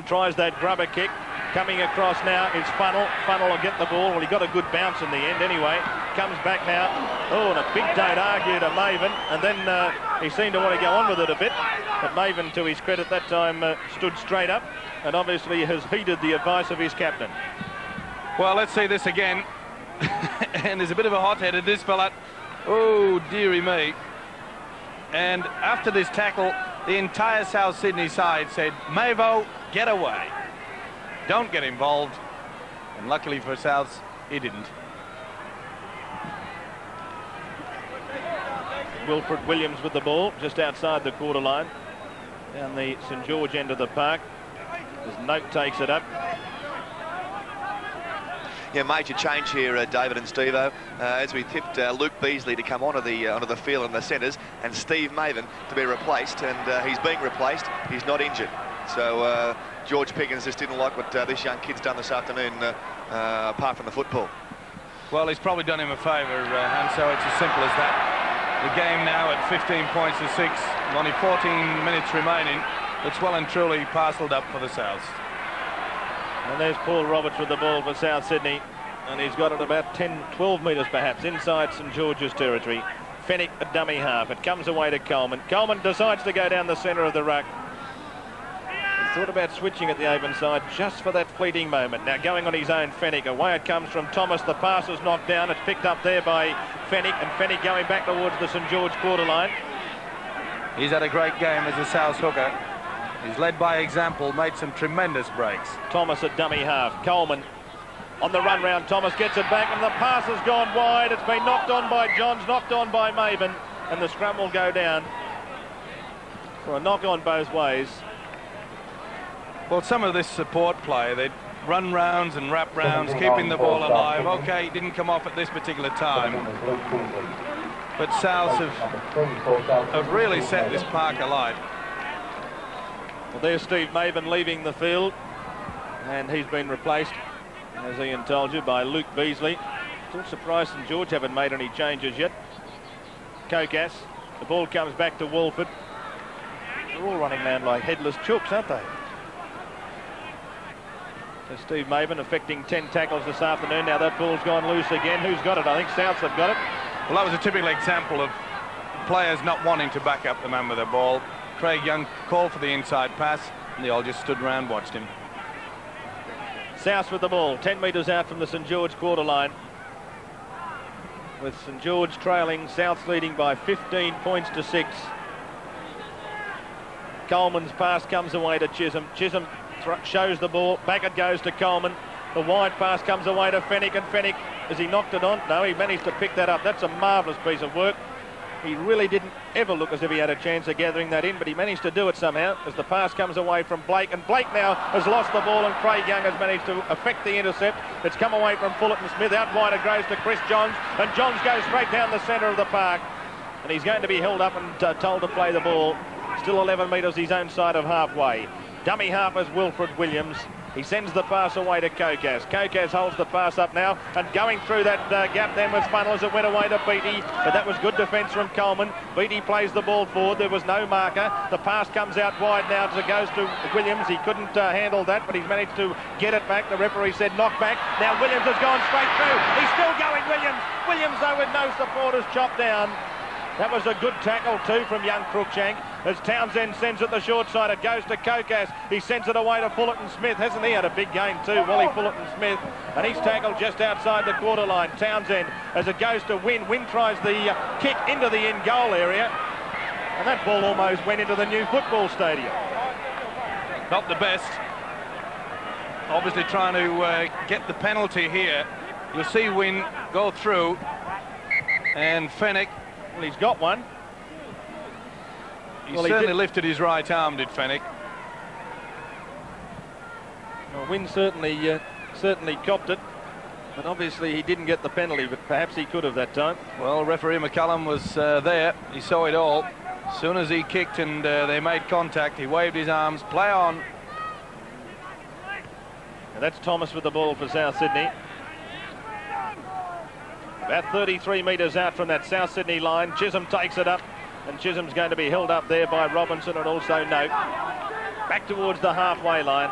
tries that grubber kick. Coming across now is Funnell. Funnell will get the ball. Well, he got a good bounce in the end anyway. Comes back now. Oh, and a big don't argue to Maven. And then he seemed to want to go on with it a bit. But Maven, to his credit, that time stood straight up and obviously has heeded the advice of his captain. Well, let's see this again. And there's a bit of a hot-headed, this fella. Oh, dearie me. And after this tackle, the entire South Sydney side said, Mavo, get away. Don't get involved. And luckily for Souths, he didn't. Wilfred Williams with the ball just outside the quarter line down the St George end of the park as Note takes it up. Yeah, major change here, David and Steve-O, as we tipped Luke Beasley to come onto the field in the centres and Steve Maven to be replaced, and he's being replaced. He's not injured. So George Pickens just didn't like what this young kid's done this afternoon, apart from the football. Well, he's probably done him a favour, and so it's as simple as that. The game now at 15 points to 6, only 14 minutes remaining. It's well and truly parcelled up for the Souths. And there's Paul Roberts with the ball for South Sydney, and he's got it about 10, 12 metres perhaps inside St George's territory. Fennick a dummy half. It comes away to Coleman. Coleman decides to go down the centre of the ruck. He thought about switching at the open side just for that fleeting moment. Now going on his own, Fennick. Away it comes from Thomas. The pass is knocked down. It's picked up there by Fennick, and Fennick going back towards the St George quarter line. He's had a great game as a South hooker. He's led by example, made some tremendous breaks. Thomas a dummy half. Coleman on the run round. Thomas gets it back, and the pass has gone wide. It's been knocked on by Johns, knocked on by Maven, and the scrum will go down for a knock on both ways. Well, some of this support play, they run rounds and wrap rounds, keeping the ball alive. Okay, it didn't come off at this particular time, but Souths have really set this park alight. Well, there's Steve Maven leaving the field, and he's been replaced, as Ian told you, by Luke Beasley. Still surprised St George haven't made any changes yet. Kokas, the ball comes back to Walford. They're all running around like headless chooks, aren't they? So Steve Maven affecting 10 tackles this afternoon. Now that ball's gone loose again. Who's got it? I think Souths have got it. Well, that was a typical example of players not wanting to back up the man with the ball. Craig Young called for the inside pass, and they all just stood around, watched him. Souths with the ball, 10 metres out from the St George quarter line. With St George trailing, Souths leading by 15 points to 6. Coleman's pass comes away to Chisholm. Chisholm shows the ball, back it goes to Coleman. The wide pass comes away to Fennick, and Fennick, has he knocked it on? No, he managed to pick that up. That's a marvellous piece of work. He really didn't ever look as if he had a chance of gathering that in, but he managed to do it somehow as the pass comes away from Blake, and Blake now has lost the ball, and Craig Young has managed to effect the intercept. It's come away from Fullerton Smith. Out wide it goes to Chris Johns, and Johns goes straight down the centre of the park, and he's going to be held up and told to play the ball. Still 11 metres his own side of halfway. Dummy half is Wilfred Williams. He sends the pass away to Kokas. Kokas holds the pass up now, and going through that gap then was Funnell as it went away to Beattie, but that was good defence from Coleman. Beattie plays the ball forward. There was no marker. The pass comes out wide now as it goes to Williams. He couldn't handle that, but he's managed to get it back. The referee said knock back. Now Williams has gone straight through. He's still going, Williams. Williams, though, with no supporters, chopped down. That was a good tackle too from young Cruikshank. As Townsend sends it the short side, it goes to Kokas. He sends it away to Fullerton Smith. Hasn't he had a big game too, Wally Fullerton Smith? And he's tackled just outside the quarter line. Townsend, as it goes to Wynn. Wynn tries the kick into the in-goal area. And that ball almost went into the new football stadium. Not the best. Obviously trying to get the penalty here. You'll see Wynn go through. And Fennick, well, he's got one. He certainly lifted his right arm, did Fennick. Well, Wynn certainly copped it, but obviously he didn't get the penalty, but perhaps he could have that time. Well, referee McCallum was there. He saw it all. As soon as he kicked and they made contact, he waved his arms. Play on. And that's Thomas with the ball for South Sydney. About 33 metres out from that South Sydney line. Chisholm takes it up, and Chisholm's going to be held up there by Robinson and also Note. Back towards the halfway line.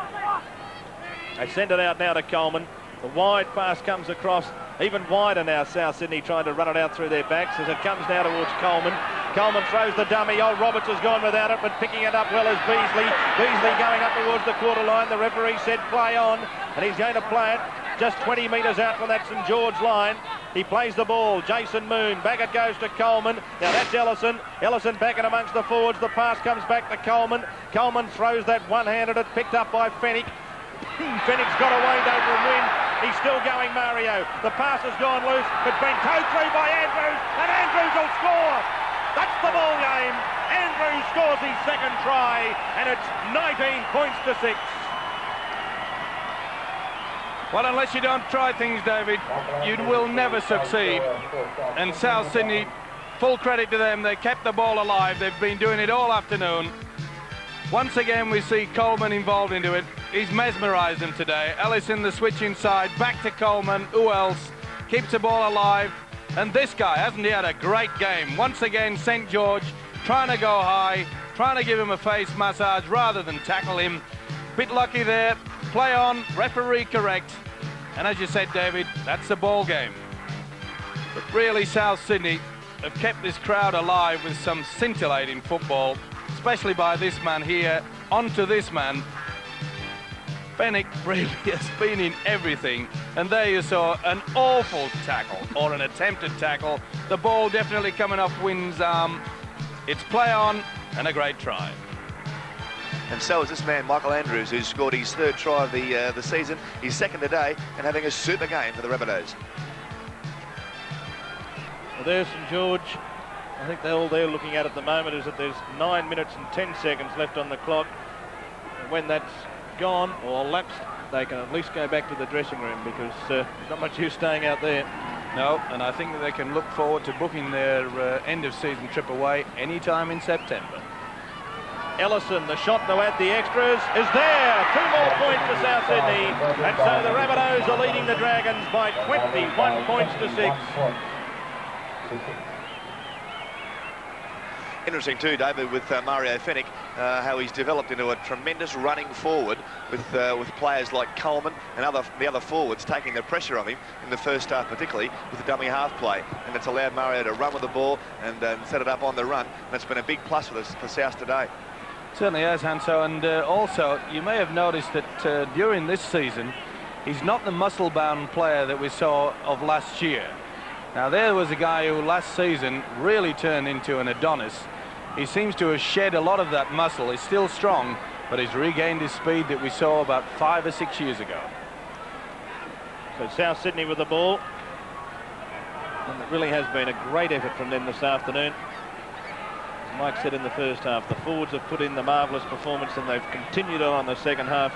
They send it out now to Coleman. The wide pass comes across, even wider now. South Sydney trying to run it out through their backs as it comes now towards Coleman. Coleman throws the dummy. Old Roberts has gone without it, but picking it up well as Beasley. Beasley going up towards the quarter line. The referee said play on, and he's going to play it just 20 metres out from that St George line. He plays the ball. Jason Moon. Back it goes to Coleman. Now that's Ellison. Ellison back in amongst the forwards. The pass comes back to Coleman. Coleman throws that one-handed. It picked up by Fennick. Fennick's got away over a win. He's still going, Mario. The pass has gone loose. It's been towed through by Andrews, and Andrews will score. That's the ball game. Andrews scores his second try, and it's 19 points to 6. Well, unless you don't try things, David, you will never succeed. And South Sydney, full credit to them. They kept the ball alive. They've been doing it all afternoon. Once again, we see Coleman involved into it. He's mesmerised them today. Ellison, the switch inside, back to Coleman. Who else? Keeps the ball alive. And this guy, hasn't he had a great game? Once again, St. George trying to go high, trying to give him a face massage rather than tackle him. Bit lucky there. Play on, referee correct. And as you said, David, that's the ball game. But really, South Sydney have kept this crowd alive with some scintillating football, especially by this man here, onto this man. Fennick really has been in everything. And there you saw an awful tackle, or an attempted tackle. The ball definitely coming off Wynn's arm. It's play on and a great try. And so is this man, Michael Andrews, who's scored his third try of the season, his second today, and having a super game for the Rabbitohs. Well, there's St. George. I think all they're looking at the moment is that there's 9 minutes and 10 seconds left on the clock. And when that's gone or lapsed, they can at least go back to the dressing room, because there's not much use staying out there. No, and I think that they can look forward to booking their end-of-season trip away anytime in September. Ellison, the shot to add the extras, is there. 2 more points for South Sydney. And so the Rabbitohs are leading the Dragons by 21 points to 6. Interesting too, David, with Mario Fennick, how he's developed into a tremendous running forward with players like Coleman and the other forwards taking the pressure off him in the first half, particularly with the dummy half play, and it's allowed Mario to run with the ball and set it up on the run, and it's been a big plus for South today. Certainly has, Hanso, and also you may have noticed that during this season he's not the muscle-bound player that we saw of last year. Now there was a guy who last season really turned into an Adonis. He seems to have shed a lot of that muscle. He's still strong, but he's regained his speed that we saw about 5 or 6 years ago. So South Sydney with the ball, and it really has been a great effort from them this afternoon. As Mike said in the first half, the forwards have put in the marvellous performance, and they've continued on in the second half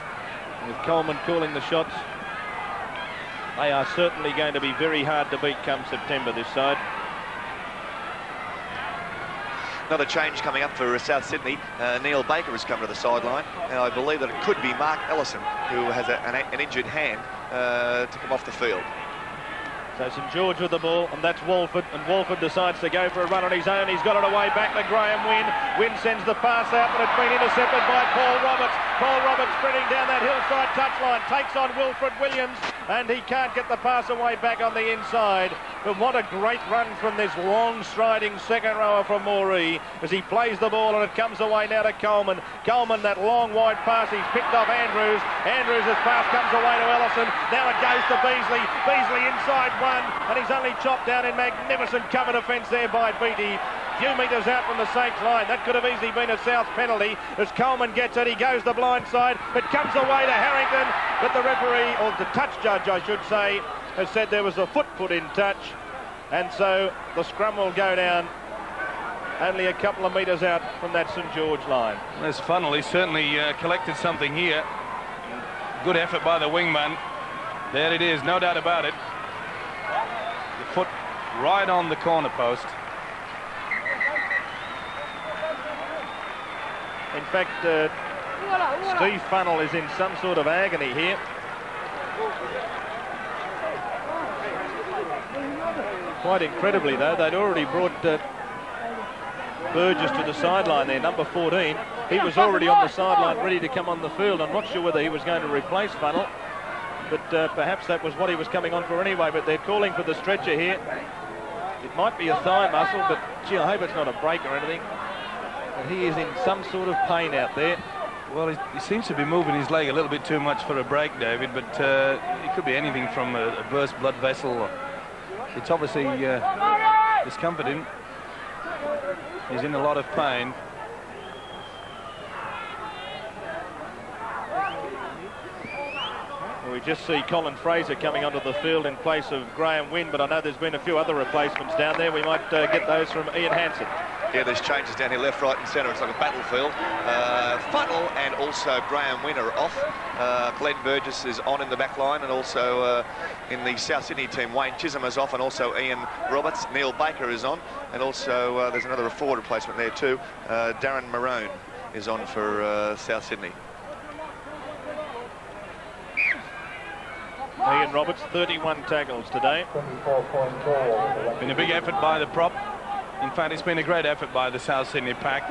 with Coleman calling the shots. They are certainly going to be very hard to beat come September, this side. Another change coming up for South Sydney. Neil Baker has come to the sideline, and I believe that it could be Mark Ellison, who has an injured hand, to come off the field. So St. George with the ball, and that's Walford, and Walford decides to go for a run on his own. He's got it away back to Graham Wynn. Wynn sends the pass out, but it's been intercepted by Paul Roberts. Paul Roberts sprinting down that hillside touchline, takes on Wilfred Williams, and he can't get the pass away back on the inside. But what a great run from this long striding second rower from Moree as he plays the ball, and it comes away now to Coleman. Coleman, that long wide pass, he's picked off Andrews. Andrews' pass comes away to Ellison. Now it goes to Beasley. Beasley inside one, and he's only chopped down in magnificent cover defence there by Beattie. Few metres out from the Saints line. That could have easily been a South penalty. As Coleman gets it, he goes the blind side. It comes away to Harrington, but the referee, or the touch judge I should say, has said there was a foot put in touch, and so the scrum will go down only a couple of metres out from that St. George line. There's Funnel. He certainly collected something here. Good effort by the wingman. There it is, no doubt about it. The foot right on the corner post. In fact, Steve Funnel is in some sort of agony here. Quite incredibly, though, they'd already brought Burgess to the sideline there, number 14. He was already on the sideline, ready to come on the field. I'm not sure whether he was going to replace Funnel, but perhaps that was what he was coming on for anyway. But they're calling for the stretcher here. It might be a thigh muscle, but gee, I hope it's not a break or anything. But he is in some sort of pain out there. Well, he seems to be moving his leg a little bit too much for a break, David, but it could be anything from a burst blood vessel it's obviously discomforting. He's in a lot of pain. We just see Colin Fraser coming onto the field in place of Graham Wynn, but I know there's been a few other replacements down there. We might get those from Ian Hansen. Yeah, there's changes down here, left, right and centre. It's like a battlefield. Funnel and also Graham Wynn are off. Glenn Burgess is on in the back line, and also in the South Sydney team, Wayne Chisholm is off, and also Ian Roberts. Neil Baker is on, and also there's another forward replacement there too. Darren Marone is on for South Sydney. Ian Roberts, 31 tackles today. Been a big effort by the prop. In fact, it's been a great effort by the South Sydney pack.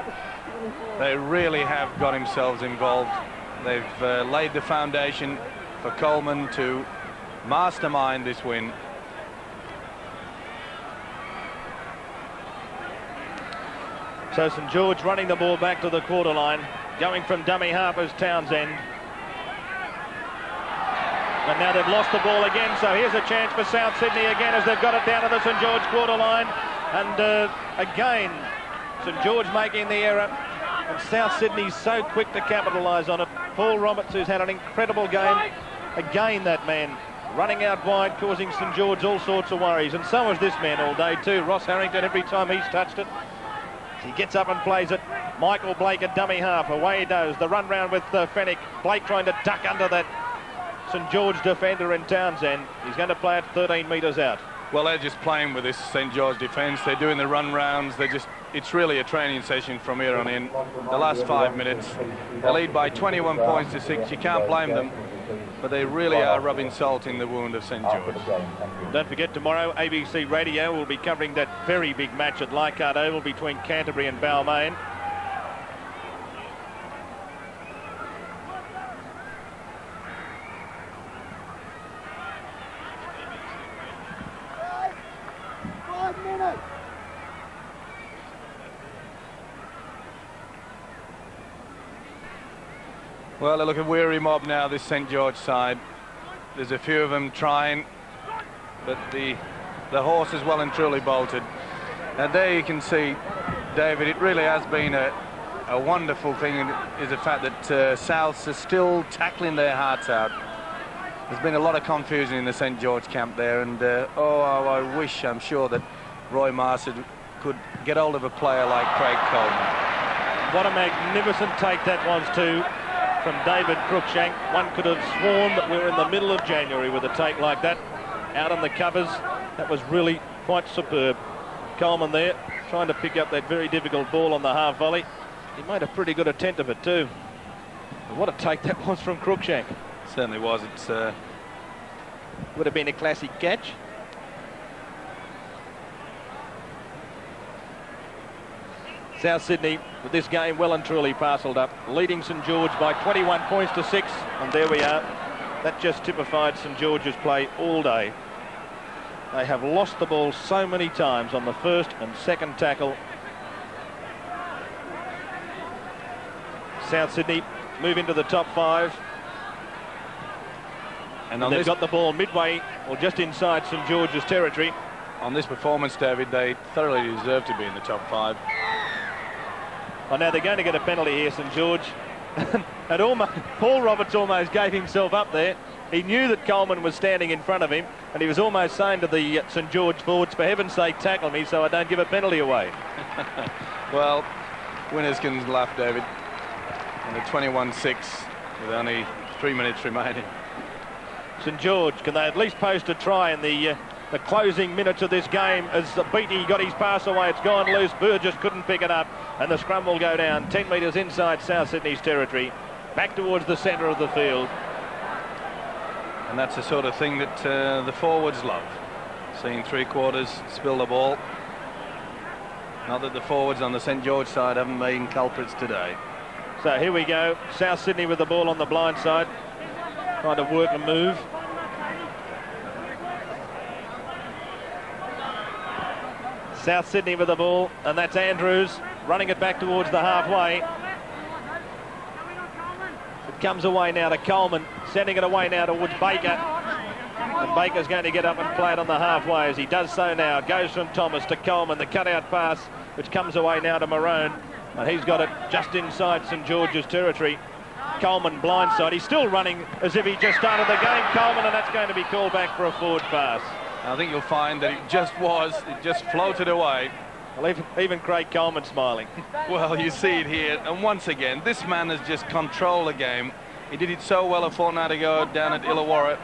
They really have got themselves involved. They've laid the foundation for Coleman to mastermind this win. So St George running the ball back to the quarter line, going from dummy half as Townsend. And now they've lost the ball again, so here's a chance for South Sydney again as they've got it down to the St George quarter line. And again, St George making the error, and South Sydney's so quick to capitalise on it. Paul Roberts, who's had an incredible game, again that man running out wide, causing St George all sorts of worries, and so has this man all day too. Ross Harrington, every time he's touched it, he gets up and plays it. Michael Blake at dummy half, away he goes. The run round with Fennick. Blake trying to duck under that St George defender in Townsend. He's going to play it 13 metres out. Well, they're just playing with this St George defence. They're doing the run rounds. It's really a training session from here on in. The last 5 minutes, they lead by 21 points to 6. You can't blame them, but they really are rubbing salt in the wound of St George. Don't forget, tomorrow ABC Radio will be covering that very big match at Leichhardt Oval between Canterbury and Balmain. Well, they look a weary mob now, this St George side. There's a few of them trying, but the horse is well and truly bolted. And there you can see, David, it really has been a wonderful thing, is the fact that Souths are still tackling their hearts out. There's been a lot of confusion in the St George camp there, and I wish, I'm sure, that Roy Marsden could get hold of a player like Craig Coleman. What a magnificent take that was too, from David Cruikshank. One could have sworn that we were in the middle of January with a take like that out on the covers. That was really quite superb. Coleman there trying to pick up that very difficult ball on the half volley. He made a pretty good attempt of it too. But what a take that was from Cruikshank. Certainly was. It's would have been a classic catch. South Sydney with this game well and truly parcelled up, leading St George by 21 points to 6, and there we are. That just typified St George's play all day. They have lost the ball so many times on the first and second tackle. South Sydney move into the top 5. And they've got the ball midway or just inside St George's territory. On this performance, David, they thoroughly deserve to be in the top 5. Oh, now they're going to get a penalty here, St George. And Paul Roberts almost gave himself up there. He knew that Coleman was standing in front of him, and he was almost saying to the St George forwards, for heaven's sake, tackle me so I don't give a penalty away. Well, winners can laugh, David. And the 21-6 with only 3 minutes remaining. St George, can they at least post a try in the closing minutes of this game as Beattie got his pass away? It's gone loose. Burgess couldn't pick it up, and the scrum will go down 10 metres inside South Sydney's territory, back towards the centre of the field. And that's the sort of thing that the forwards love, seeing three-quarters spill the ball. Not that the forwards on the St George side haven't been culprits today. So here we go, South Sydney with the ball on the blind side, trying to work a move. South Sydney with the ball, and that's Andrews running it back towards the halfway. It comes away now to Coleman, sending it away now towards Baker. And Baker's going to get up and play it on the halfway. As he does so now, goes from Thomas to Coleman, the cutout pass, which comes away now to Maroon. And he's got it just inside St George's territory. Coleman blindside. He's still running as if he just started the game, Coleman, and that's going to be called back for a forward pass. I think you'll find that it just floated away. Well, even Craig Coleman smiling. Well, you see it here, and once again, this man has just controlled the game. He did it so well a fortnight ago down at Illawarra.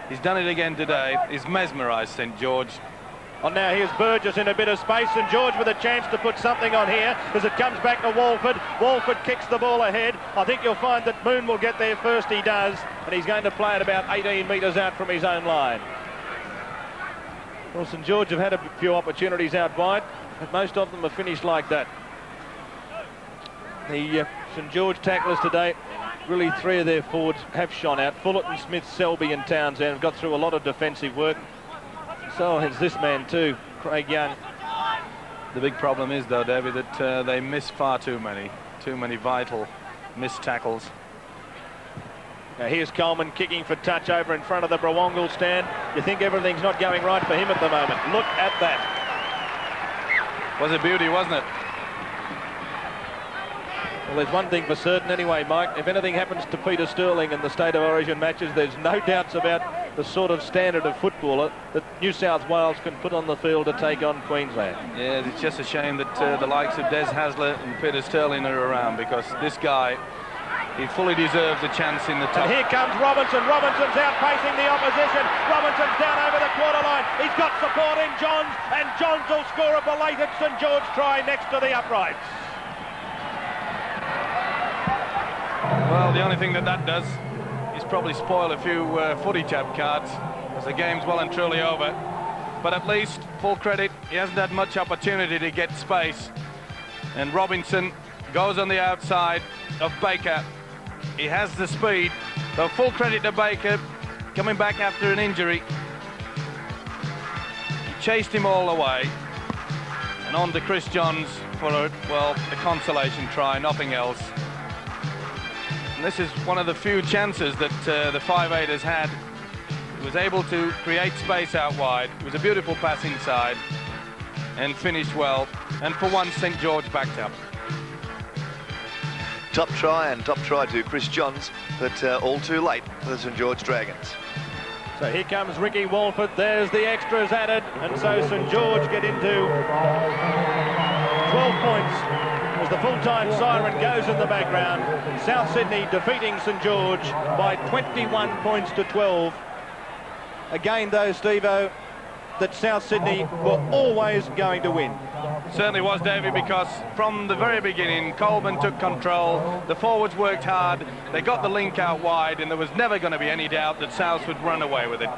He's done it again today. He's mesmerised St George. Oh, now here's Burgess in a bit of space. St George with a chance to put something on here as it comes back to Walford. Walford kicks the ball ahead. I think you'll find that Moon will get there first. He does, and he's going to play it about 18 metres out from his own line. Well, St George have had a few opportunities out wide, but most of them have finished like that. The St George tacklers today, really three of their forwards have shone out. Fullerton, Smith, Selby and Townsend have got through a lot of defensive work. So has this man too, Craig Young. The big problem is, though, David, that they miss far too many vital missed tackles. Now here's Coleman kicking for touch over in front of the Brawongle stand. You think everything's not going right for him at the moment. Look at that. Was a beauty, wasn't it? Well, there's one thing for certain anyway, Mike. If anything happens to Peter Sterling in the State of Origin matches, there's no doubts about the sort of standard of footballer that New South Wales can put on the field to take on Queensland. Yeah, it's just a shame that the likes of Des Hasler and Peter Sterling are around, because this guy, he fully deserves a chance in the top. And here comes Robinson. Robinson's outpacing the opposition. Robinson's down over the quarter line. He's got support in Johns, and Johns will score a belated St George try next to the uprights. Well, the only thing that does is probably spoil a few footy chap cards, as the game's well and truly over. But at least, full credit, he hasn't had much opportunity to get space. And Robinson goes on the outside of Baker. He has the speed, so full credit to Baker, coming back after an injury. He chased him all the way, and on to Chris Johns for a consolation try, nothing else. And this is one of the few chances that the 5'8 has had. He was able to create space out wide. It was a beautiful pass inside and finished well. And for once, St George backed up. Top try to Chris Johns, but all too late for the St George Dragons. So here comes Ricky Walford. There's the extras added, and so St George get into 12 points as the full-time siren goes in the background. South Sydney defeating St George by 21 points to 12. Again, though, Steve-O, that South Sydney were always going to win. Certainly was, David, because from the very beginning, Coleman took control, the forwards worked hard, they got the link out wide, and there was never going to be any doubt that South would run away with it.